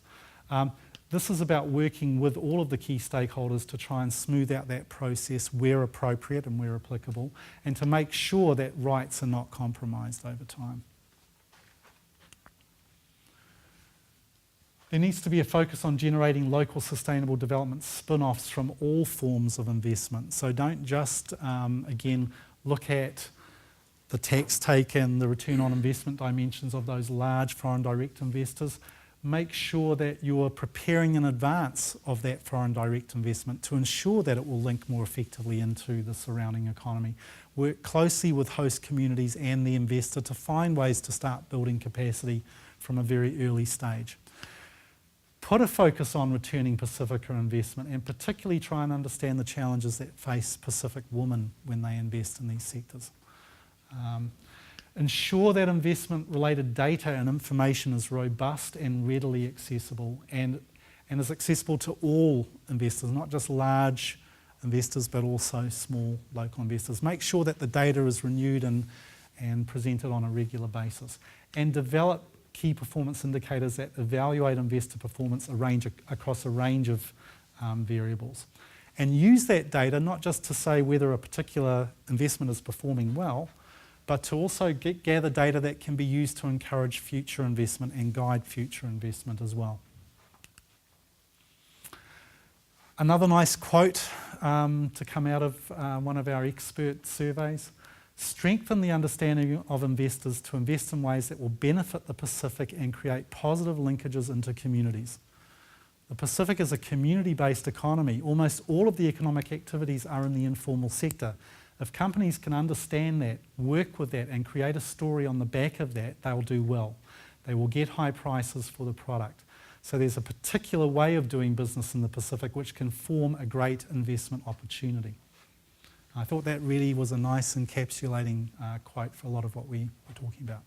This is about working with all of the key stakeholders to try and smooth out that process where appropriate and where applicable, and to make sure that rights are not compromised over time. There needs to be a focus on generating local sustainable development spin-offs from all forms of investment. So don't just, again, look at the tax take and the return on investment dimensions of those large foreign direct investors. Make sure that you're preparing in advance of that foreign direct investment to ensure that it will link more effectively into the surrounding economy. Work closely with host communities and the investor to find ways to start building capacity from a very early stage. Put a focus on returning Pacifica investment, and particularly try and understand the challenges that face Pacific women when they invest in these sectors. Ensure that investment-related data and information is robust and readily accessible, and is accessible to all investors, not just large investors, but also small local investors. Make sure that the data is renewed and presented on a regular basis. And develop key performance indicators that evaluate investor performance across a range of variables. And use that data not just to say whether a particular investment is performing well, but to also gather data that can be used to encourage future investment and guide future investment as well. Another nice quote to come out of one of our expert surveys: strengthen the understanding of investors to invest in ways that will benefit the Pacific and create positive linkages into communities. The Pacific is a community-based economy. Almost all of the economic activities are in the informal sector. If companies can understand that, work with that, and create a story on the back of that, they'll do well. They will get high prices for the product. So there's a particular way of doing business in the Pacific which can form a great investment opportunity. I thought that really was a nice encapsulating quote for a lot of what we were talking about.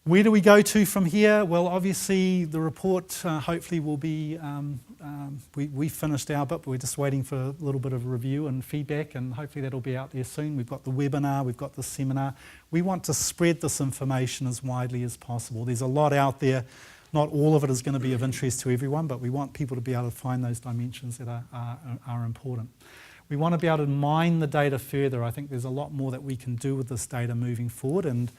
Where do we go to from here? Well, obviously the report hopefully will be, we finished our bit, but we're just waiting for a little bit of review and feedback, and hopefully that'll be out there soon. We've got the webinar, we've got the seminar. We want to spread this information as widely as possible. There's a lot out there. Not all of it is going to be of interest to everyone, but we want people to be able to find those dimensions that are important. We want to be able to mine the data further. I think there's a lot more that we can do with this data moving forward, and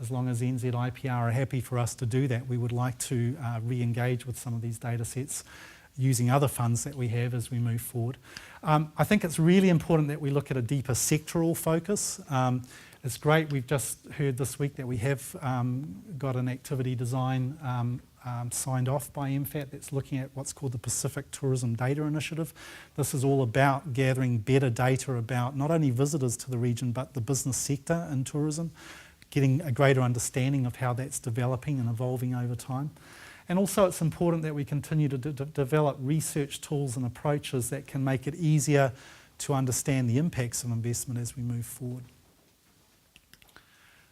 as long as NZIPR are happy for us to do that, we would like to re-engage with some of these data sets using other funds that we have as we move forward. I think it's really important that we look at a deeper sectoral focus. It's great, we've just heard this week that we have got an activity design signed off by MFAT that's looking at what's called the Pacific Tourism Data Initiative. This is all about gathering better data about not only visitors to the region, but the business sector in tourism, getting a greater understanding of how that's developing and evolving over time. And also it's important that we continue to develop research tools and approaches that can make it easier to understand the impacts of investment as we move forward.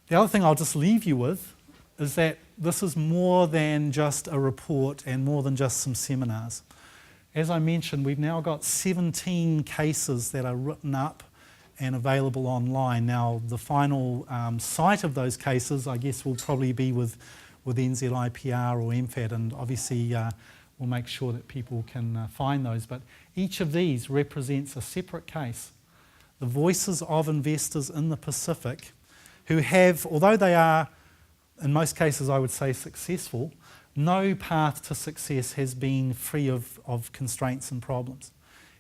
The other thing I'll just leave you with is that this is more than just a report and more than just some seminars. As I mentioned, we've now got 17 cases that are written up and available online. Now, the final site of those cases, I guess, will probably be with NZIPR or MFAT, and obviously we'll make sure that people can find those. But each of these represents a separate case. The voices of investors in the Pacific who have, although they are, in most cases I would say successful, no path to success has been free of constraints and problems.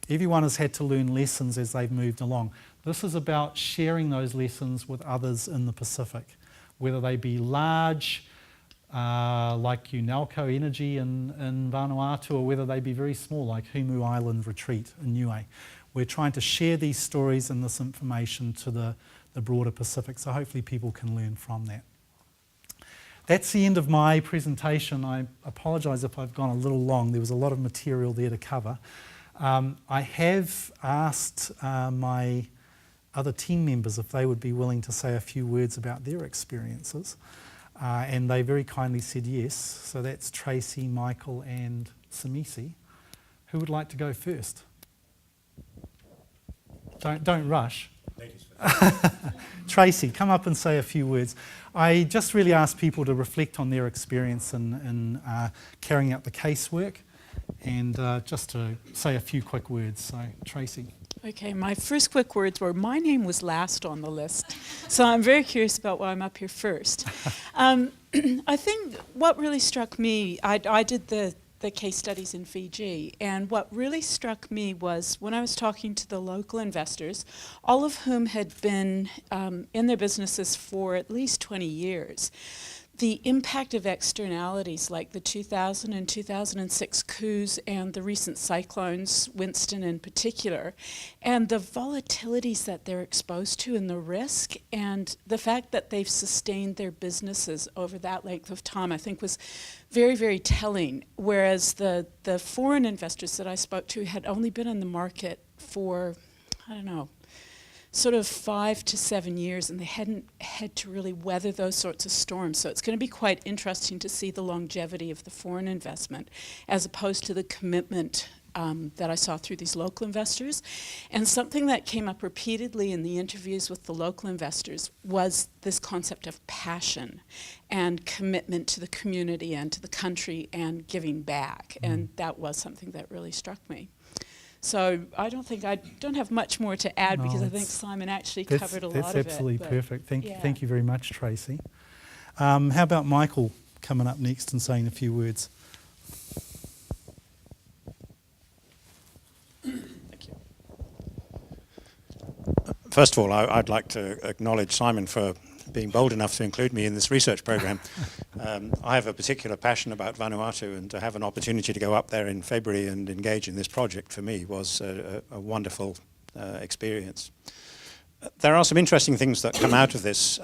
Everyone has had to learn lessons as they've moved along. This is about sharing those lessons with others in the Pacific, whether they be large, like Unalco Energy in Vanuatu, or whether they be very small, like Humu Island Retreat in Niue. We're trying to share these stories and this information to the broader Pacific, so hopefully people can learn from that. That's the end of my presentation. I apologise if I've gone a little long. There was a lot of material there to cover. I have asked my other team members if they would be willing to say a few words about their experiences, and they very kindly said yes. So that's Tracy, Michael and Samisi. Who would like to go first? Don't rush. Tracy, come up and say a few words. I just really ask people to reflect on their experience in carrying out the casework, and just to say a few quick words. So, Tracy. Okay, my first quick words were, my name was last on the list, so I'm very curious about why I'm up here first. I think what really struck me, I did the case studies in Fiji, and what really struck me was when I was talking to the local investors, all of whom had been in their businesses for at least 20 years, the impact of externalities like the 2000 and 2006 coups and the recent cyclones, Winston in particular, and the volatilities that they're exposed to and the risk, and the fact that they've sustained their businesses over that length of time, I think was very, very telling. Whereas the foreign investors that I spoke to had only been in the market for, I don't know, sort of 5 to 7 years, and they hadn't had to really weather those sorts of storms. So it's going to be quite interesting to see the longevity of the foreign investment as opposed to the commitment that I saw through these local investors. And something that came up repeatedly in the interviews with the local investors was this concept of passion and commitment to the community and to the country and giving back. And that was something that really struck me. So I don't have much more to add, because I think Simon actually covered a lot of it. That's absolutely perfect. Thank you very much, Tracy. How about Michael coming up next and saying a few words? Thank you. First of all, I'd like to acknowledge Simon for being bold enough to include me in this research program. I have a particular passion about Vanuatu, and to have an opportunity to go up there in February and engage in this project for me was a wonderful experience. There are some interesting things that come out of this.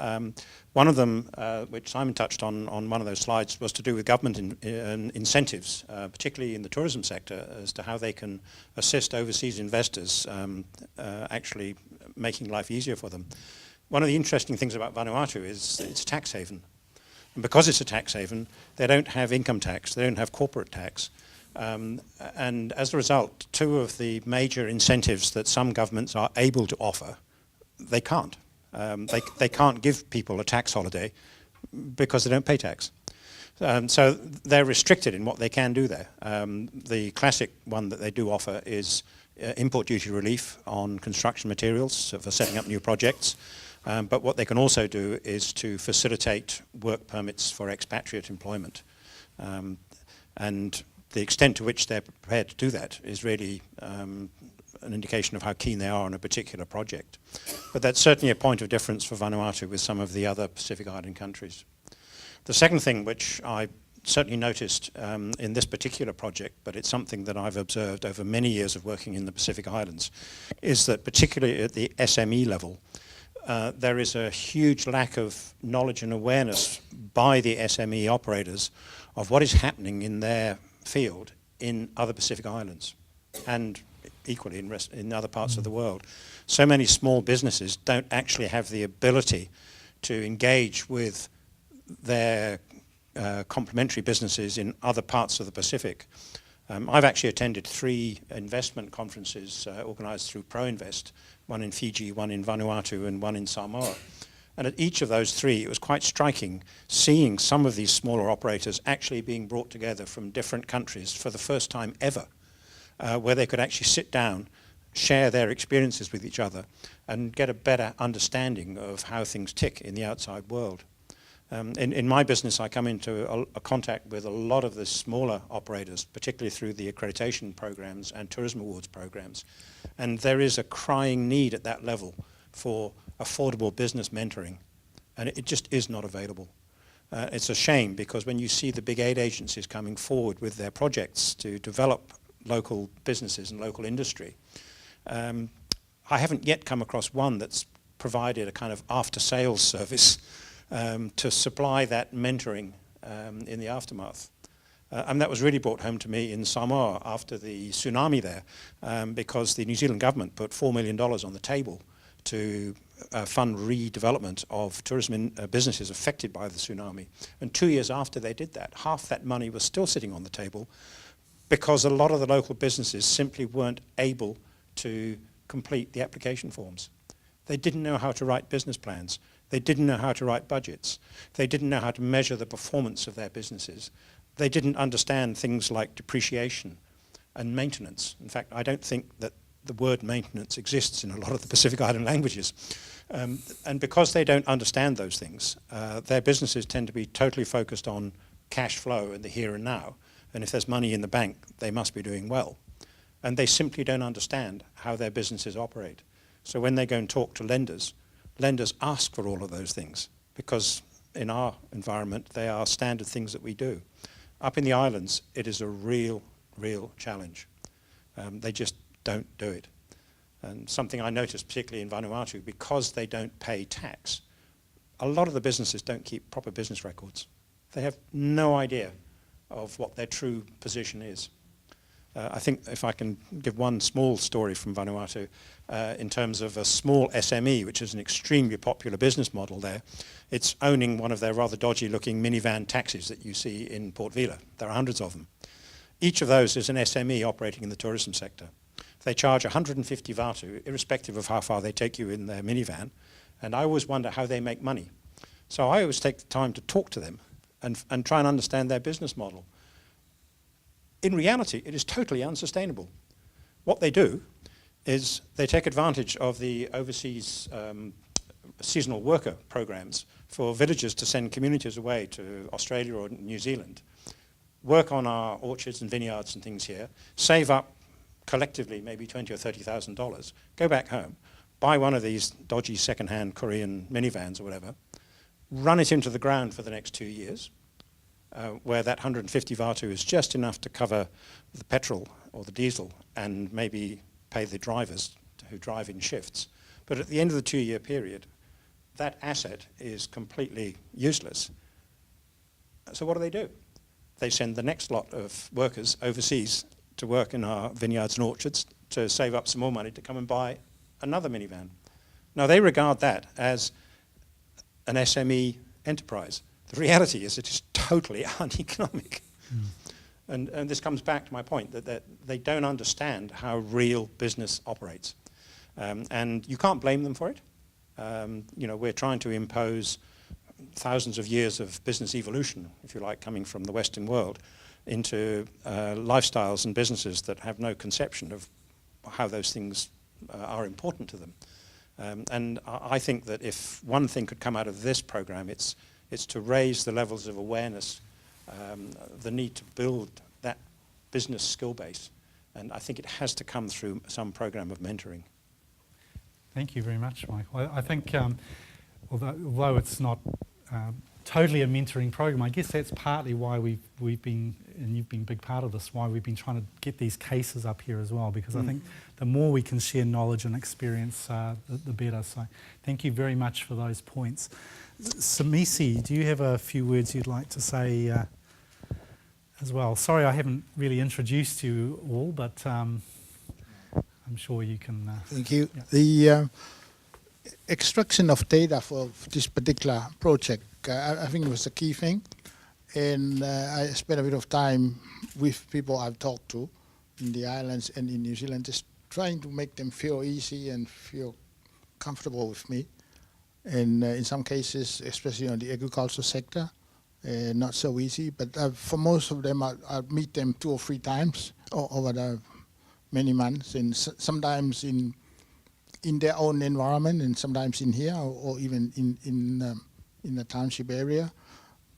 One of them, which Simon touched on one of those slides, was to do with government incentives, particularly in the tourism sector, as to how they can assist overseas investors actually making life easier for them. One of the interesting things about Vanuatu is it's a tax haven. And because it's a tax haven, they don't have income tax, they don't have corporate tax. And as a result, two of the major incentives that some governments are able to offer, they can't. They can't give people a tax holiday because they don't pay tax. So they're restricted in what they can do there. The classic one that they do offer is import duty relief on construction materials for setting up new projects. But what they can also do is to facilitate work permits for expatriate employment. And the extent to which they're prepared to do that is really an indication of how keen they are on a particular project. But that's certainly a point of difference for Vanuatu with some of the other Pacific Island countries. The second thing, which I certainly noticed in this particular project, but it's something that I've observed over many years of working in the Pacific Islands, is that particularly at the SME level, there is a huge lack of knowledge and awareness by the SME operators of what is happening in their field in other Pacific Islands and equally in other parts of the world. So many small businesses don't actually have the ability to engage with their complementary businesses in other parts of the Pacific I've actually attended 3 investment conferences organised through ProInvest, one in Fiji, one in Vanuatu, and one in Samoa. And at each of those 3, it was quite striking seeing some of these smaller operators actually being brought together from different countries for the first time ever, where they could actually sit down, share their experiences with each other, and get a better understanding of how things tick in the outside world. In my business, I come into a contact with a lot of the smaller operators, particularly through the accreditation programs and tourism awards programs. And there is a crying need at that level for affordable business mentoring. And it just is not available. It's a shame, because when you see the big aid agencies coming forward with their projects to develop local businesses and local industry, I haven't yet come across one that's provided a kind of after-sales service to supply that mentoring in the aftermath. And that was really brought home to me in Samoa after the tsunami there, because the New Zealand government put $4 million on the table to fund redevelopment of tourism businesses affected by the tsunami. And 2 years after they did that, half that money was still sitting on the table, because a lot of the local businesses simply weren't able to complete the application forms. They didn't know how to write business plans. They didn't know how to write budgets. They didn't know how to measure the performance of their businesses. They didn't understand things like depreciation and maintenance. In fact, I don't think that the word maintenance exists in a lot of the Pacific Island languages. And because they don't understand those things, their businesses tend to be totally focused on cash flow in the here and now. And if there's money in the bank, they must be doing well. And they simply don't understand how their businesses operate. So when they go and talk to lenders, lenders ask for all of those things, because in our environment, they are standard things that we do. Up in the islands, it is a real challenge. They just don't do it. And something I noticed, particularly in Vanuatu, because they don't pay tax, a lot of the businesses don't keep proper business records. They have no idea of what their true position is. I think if I can give one small story from Vanuatu, in terms of a small SME, which is an extremely popular business model there, it's owning one of their rather dodgy looking minivan taxis that you see in Port Vila. There are hundreds of them. Each of those is an SME operating in the tourism sector. They charge 150 Vatu, irrespective of how far they take you in their minivan, and I always wonder how they make money. So I always take the time to talk to them and try and understand their business model. In reality, it is totally unsustainable. What they do is they take advantage of the overseas seasonal worker programs for villages to send communities away to Australia or New Zealand, work on our orchards and vineyards and things here, save up collectively maybe $20,000 or $30,000, go back home, buy one of these dodgy second-hand Korean minivans or whatever, run it into the ground for the next 2 years, where that 150 Vatu is just enough to cover the petrol or the diesel and maybe pay the drivers who drive in shifts. But at the end of the 2-year period, that asset is completely useless. So what do? They send the next lot of workers overseas to work in our vineyards and orchards to save up some more money to come and buy another minivan. Now, they regard that as an SME enterprise. The reality is it is totally uneconomic. And this comes back to my point that they don't understand how real business operates. And you can't blame them for it. We're trying to impose thousands of years of business evolution, if you like, coming from the Western world into lifestyles and businesses that have no conception of how those things are important to them. And I think that if one thing could come out of this program, it's to raise the levels of awareness, the need to build that business skill base. And I think it has to come through some program of mentoring. Thank you very much, Michael. I think although it's not totally a mentoring program, I guess that's partly why we've been, and you've been a big part of this, why we've been trying to get these cases up here as well, because I think the more we can share knowledge and experience, the better. So thank you very much for those points. Samisi, do you have a few words you'd like to say as well? Sorry I haven't really introduced you all, but I'm sure you can... Thank you. Yeah. The extraction of data for this particular project, I think was a key thing. And I spent a bit of time with people I've talked to in the islands and in New Zealand, just trying to make them feel easy and feel comfortable with me. And in some cases, especially on the agriculture sector, not so easy. But for most of them, I'll meet them 2 or 3 times over the many months, and sometimes in their own environment, and sometimes in here, or even in the township area.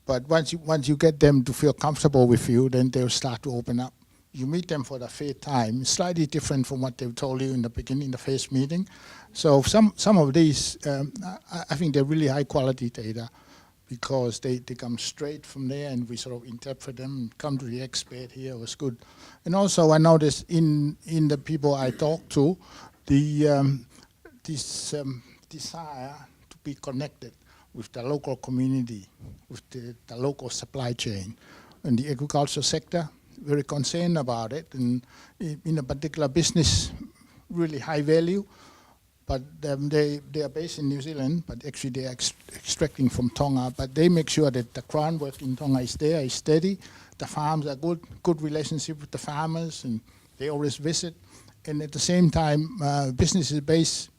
But once you get them to feel comfortable with you, then they'll start to open up. You meet them for the first time, slightly different from what they've told you in the beginning, the first meeting. So some of these, I think they're really high quality data, because they come straight from there, and we sort of interpret them and come to the expert here. It was good. And also I noticed in the people I talk to, this desire to be connected with the local community, with the local supply chain. In the agriculture sector, very concerned about it, and in a particular business, really high value, but they are based in New Zealand, but actually they are extracting from Tonga, but they make sure that the groundwork in Tonga is there, is steady, the farms are good relationship with the farmers, and they always visit. And at the same time, business is based,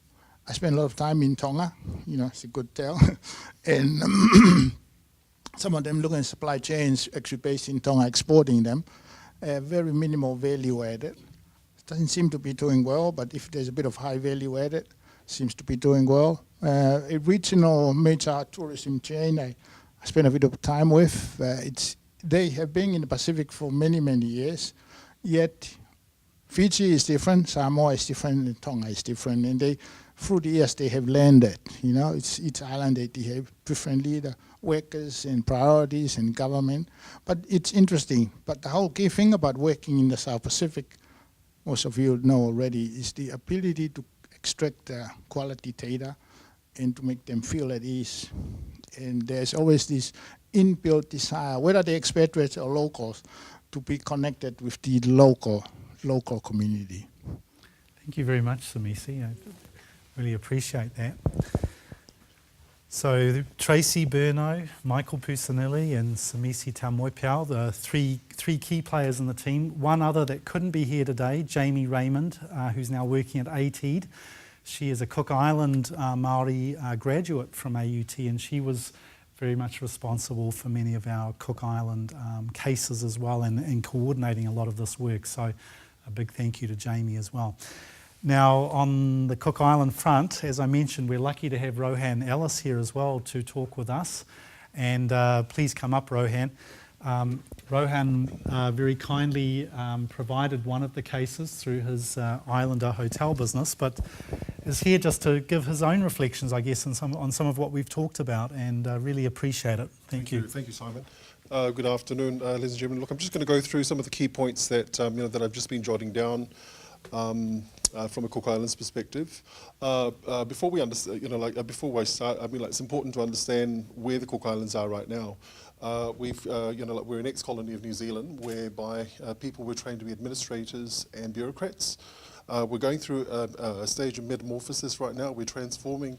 I spend a lot of time in Tonga, it's a good tell. And some of them looking at supply chains actually based in Tonga, exporting them, very minimal value added. It doesn't seem to be doing well, but if there's a bit of high value added, seems to be doing well. A regional major tourism chain I spent a bit of time with, they have been in the Pacific for many, many years, yet Fiji is different, Samoa is different, and Tonga is different, and through the years they have landed. Each island they have differently, the workers and priorities and government. But it's interesting. But the whole key thing about working in the South Pacific, most of you know already, is the ability to extract quality data and to make them feel at ease. And there's always this inbuilt desire, whether they're expatriates or locals, to be connected with the local community. Thank you very much, Samisi. I really appreciate that. So Tracy Burno, Michael Pusanilli and Samisi Tamoipiao, the three key players in the team. One other that couldn't be here today, Jamie Raymond, who's now working at ATEED. She is a Cook Island Māori graduate from AUT, and she was very much responsible for many of our Cook Island cases as well, and coordinating a lot of this work. So a big thank you to Jamie as well. Now, on the Cook Island front, as I mentioned, we're lucky to have Rohan Ellis here as well to talk with us. And please come up, Rohan. Rohan very kindly provided one of the cases through his Islander hotel business, but is here just to give his own reflections, I guess, on some of what we've talked about, and really appreciate it. Thank you. Thank you, Simon. Good afternoon, ladies and gentlemen. Look, I'm just going to go through some of the key points that that I've just been jotting down. From a Cook Islands perspective, before we understand, before I start, it's important to understand where the Cook Islands are right now. We're an ex-colony of New Zealand, whereby people were trained to be administrators and bureaucrats. We're going through a stage of metamorphosis right now. We're transforming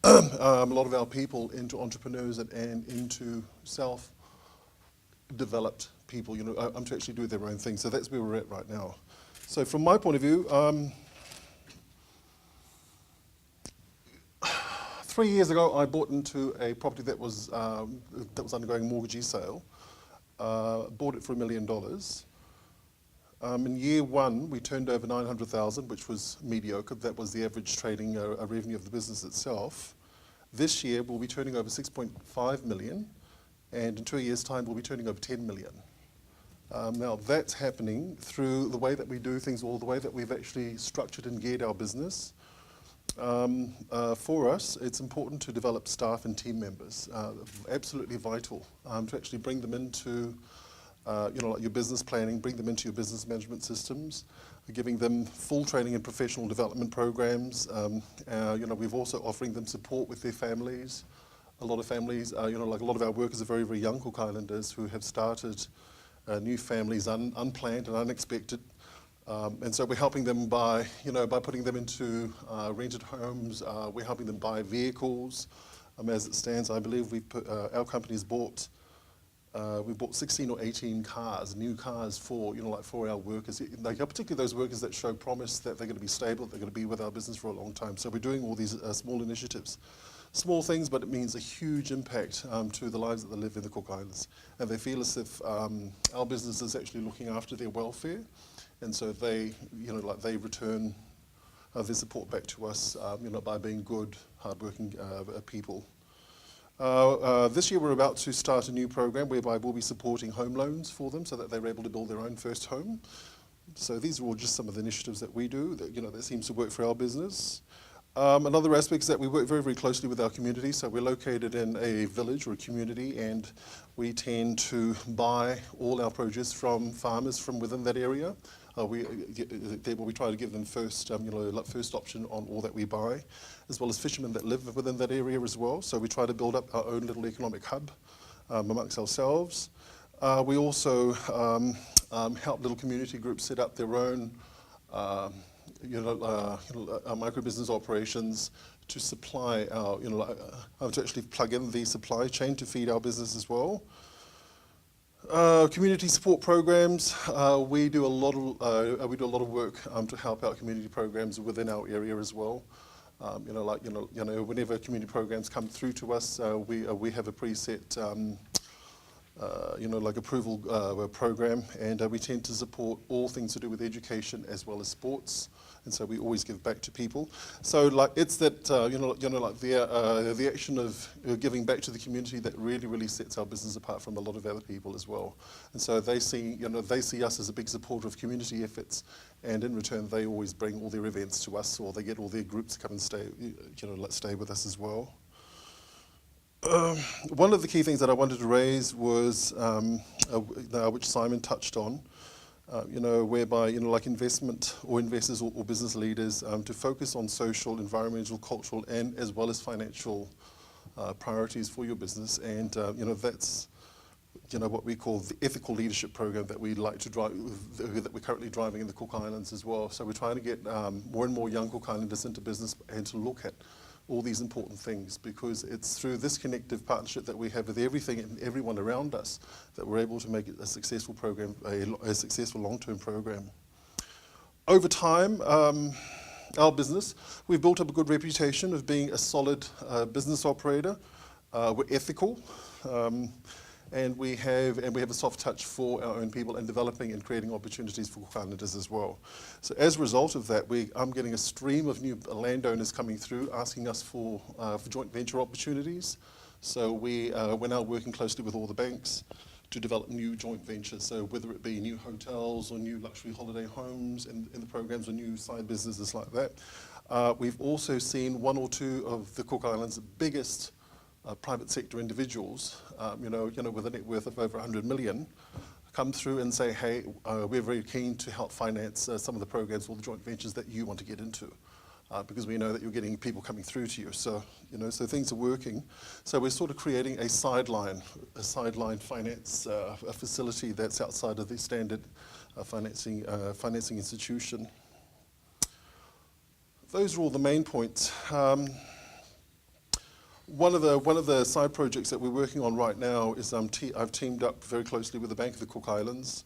a lot of our people into entrepreneurs and into self-developed people, to actually do their own thing. So that's where we're at right now. So from my point of view, 3 years ago, I bought into a property that was undergoing mortgagee sale. Bought it for $1 million. In year one, we turned over 900,000, which was mediocre. That was the average trading revenue of the business itself. This year, we'll be turning over 6.5 million, and in 2 years' time, we'll be turning over 10 million. Now, that's happening through the way that we do things, or the way that we've actually structured and geared our business. For us, it's important to develop staff and team members. Absolutely vital to actually bring them into your business planning, bring them into your business management systems, giving them full training and professional development programs. We've also offering them support with their families. A lot of families, a lot of our workers are very, very young Cook Islanders who have started new families unplanned and unexpected. And so we're helping them by putting them into rented homes. We're helping them buy vehicles. As it stands, I believe our company's bought We bought 16 or 18 cars, new cars for, for our workers, particularly those workers that show promise that they're going to be stable, they're going to be with our business for a long time. So we're doing all these small initiatives. Small things, but it means a huge impact to the lives that they live in the Cook Islands. And they feel as if our business is actually looking after their welfare. And so they, they return their support back to us, by being good, hardworking people. This year we're about to start a new program whereby we'll be supporting home loans for them so that they're able to build their own first home. So these are all just some of the initiatives that we do that, that seems to work for our business. Another aspect is that we work very, very closely with our community. So we're located in a village or a community, and we tend to buy all our produce from farmers from within that area. We try to give them first, first option on all that we buy, as well as fishermen that live within that area as well. So we try to build up our own little economic hub amongst ourselves. We also help little community groups set up their own micro-business operations to supply our, to actually plug in the supply chain to feed our business as well. Community support programs. We do a lot of work to help out community programs within our area as well. Whenever community programs come through to us, we have a preset approval program, and we tend to support all things to do with education as well as sports, and so we always give back to people. So it's that the action of giving back to the community that really sets our business apart from a lot of other people as well. And so they see us as a big supporter of community efforts, and in return they always bring all their events to us, or they get all their groups to come and stay with us as well. One of the key things that I wanted to raise was, which Simon touched on, whereby, investment or investors or business leaders to focus on social, environmental, cultural, and as well as financial priorities for your business. And, that's, what we call the ethical leadership program that we like to drive, that we're currently driving in the Cook Islands as well. So we're trying to get more and more young Cook Islanders into business and to look at all these important things, because it's through this connective partnership that we have with everything and everyone around us that we're able to make it a successful program, a successful long-term program. Over time, our business, we've built up a good reputation of being a solid business operator. We're ethical, and we have a soft touch for our own people and developing and creating opportunities for Cook Islanders as well. So as a result of that, I'm getting a stream of new landowners coming through asking us for joint venture opportunities. So we're now working closely with all the banks to develop new joint ventures. So whether it be new hotels or new luxury holiday homes in the programs or new side businesses like that. We've also seen one or two of the Cook Islands' biggest private sector individuals, with a net worth of over 100 million, come through and say, hey, we're very keen to help finance some of the programs or the joint ventures that you want to get into, because we know that you're getting people coming through to you. So, so things are working. So we're sort of creating a sideline finance a facility that's outside of the standard financing institution. Those are all the main points. One of the side projects that we're working on right now is I've teamed up very closely with the Bank of the Cook Islands,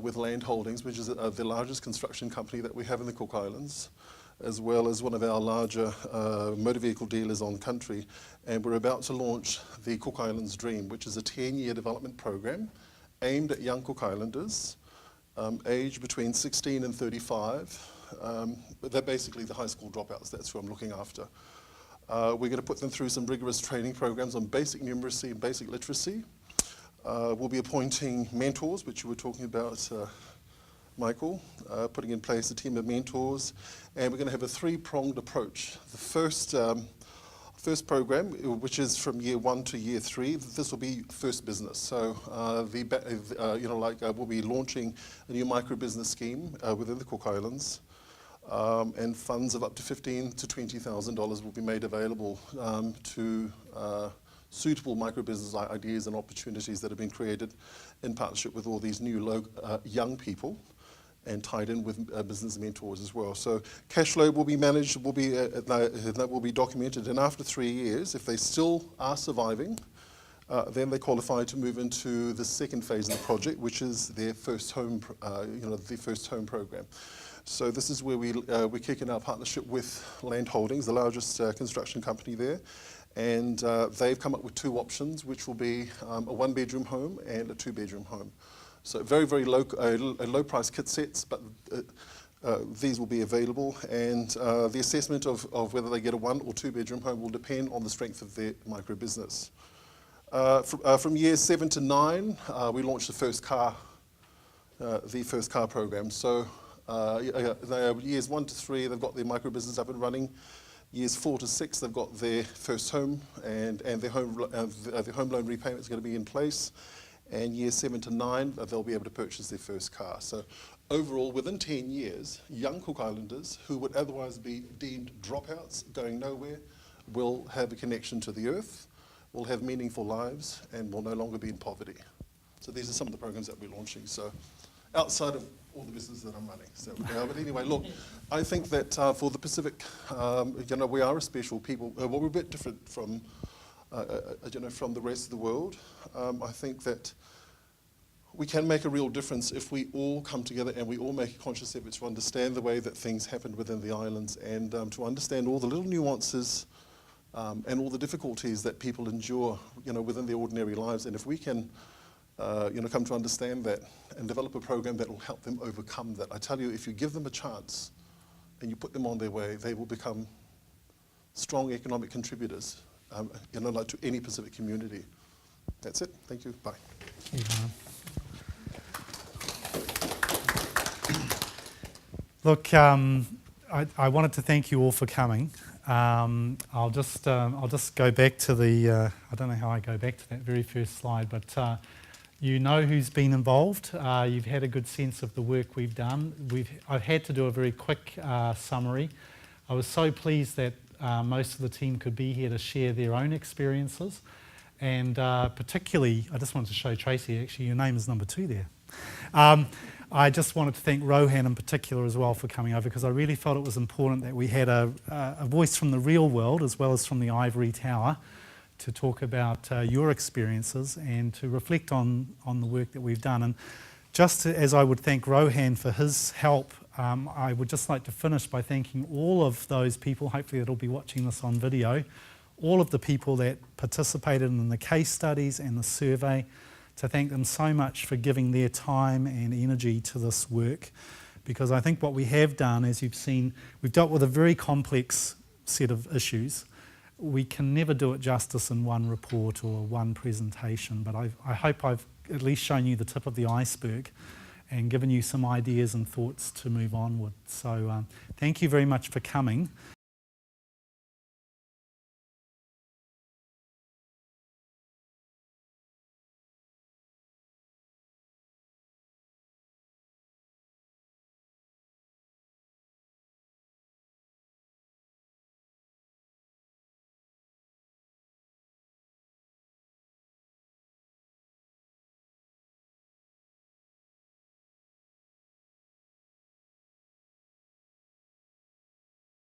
with Land Holdings, which is the largest construction company that we have in the Cook Islands, as well as one of our larger motor vehicle dealers on country. And we're about to launch the Cook Islands Dream, which is a 10-year development program aimed at young Cook Islanders, aged between 16 and 35. But they're basically the high school dropouts. That's who I'm looking after. We're going to put them through some rigorous training programs on basic numeracy and basic literacy. We'll be appointing mentors, which you were talking about, Michael, putting in place a team of mentors. And we're going to have a three-pronged approach. The first program, which is from year 1 to year 3, this will be first business. So we'll be launching a new micro-business scheme within the Cook Islands. And funds of up to $15,000 to $20,000 will be made available to suitable micro-business ideas and opportunities that have been created in partnership with all these new young people and tied in with business mentors as well. So cash flow will be managed, that will be documented, and after 3 years, if they still are surviving, then they qualify to move into the second phase of the project, which is their first home, the first home program. So this is where we're kicking our partnership with Land Holdings, the largest construction company there, and they've come up with two options, which will be a one-bedroom home and a two-bedroom home. So very, very low-price kit sets, but these will be available, and the assessment of whether they get a one- or two-bedroom home will depend on the strength of their micro-business. From years 7 to 9, we launched the first car program. So years 1 to 3, they've got their micro-business up and running. Years 4 to 6, they've got their first home, and their home loan repayment is going to be in place. And years 7 to 9, they'll be able to purchase their first car. So overall, within 10 years, young Cook Islanders who would otherwise be deemed dropouts, going nowhere, will have a connection to the earth, will have meaningful lives, and will no longer be in poverty. So these are some of the programs that we're launching. So outside of all the business that I'm running. So, but anyway, look, I think that for the Pacific, we are a special people. Well, we're a bit different from, from the rest of the world. I think that we can make a real difference if we all come together and we all make a conscious effort to understand the way that things happen within the islands, and to understand all the little nuances and all the difficulties that people endure, within their ordinary lives. And if we can, come to understand that and develop a program that will help them overcome that, I tell you, if you give them a chance and you put them on their way, they will become strong economic contributors, like to any Pacific community. That's it. Thank you. Bye. Look, I wanted to thank you all for coming. I'll just go back to the, I don't know how I go back to that very first slide, but you know who's been involved. You've had a good sense of the work we've done. I've had to do a very quick summary. I was so pleased that most of the team could be here to share their own experiences, and particularly, I just wanted to show Tracy, actually your name is number 2 there. I just wanted to thank Rohan in particular as well for coming over, because I really felt it was important that we had a voice from the real world as well as from the ivory tower to talk about your experiences and to reflect on the work that we've done. And just as I would thank Rohan for his help, I would just like to finish by thanking all of those people, hopefully that'll be watching this on video, all of the people that participated in the case studies and the survey, to thank them so much for giving their time and energy to this work, because I think what we have done, as you've seen, we've dealt with a very complex set of issues. We can never do it justice in one report or one presentation, but I hope I've at least shown you the tip of the iceberg and given you some ideas and thoughts to move onward. So thank you very much for coming.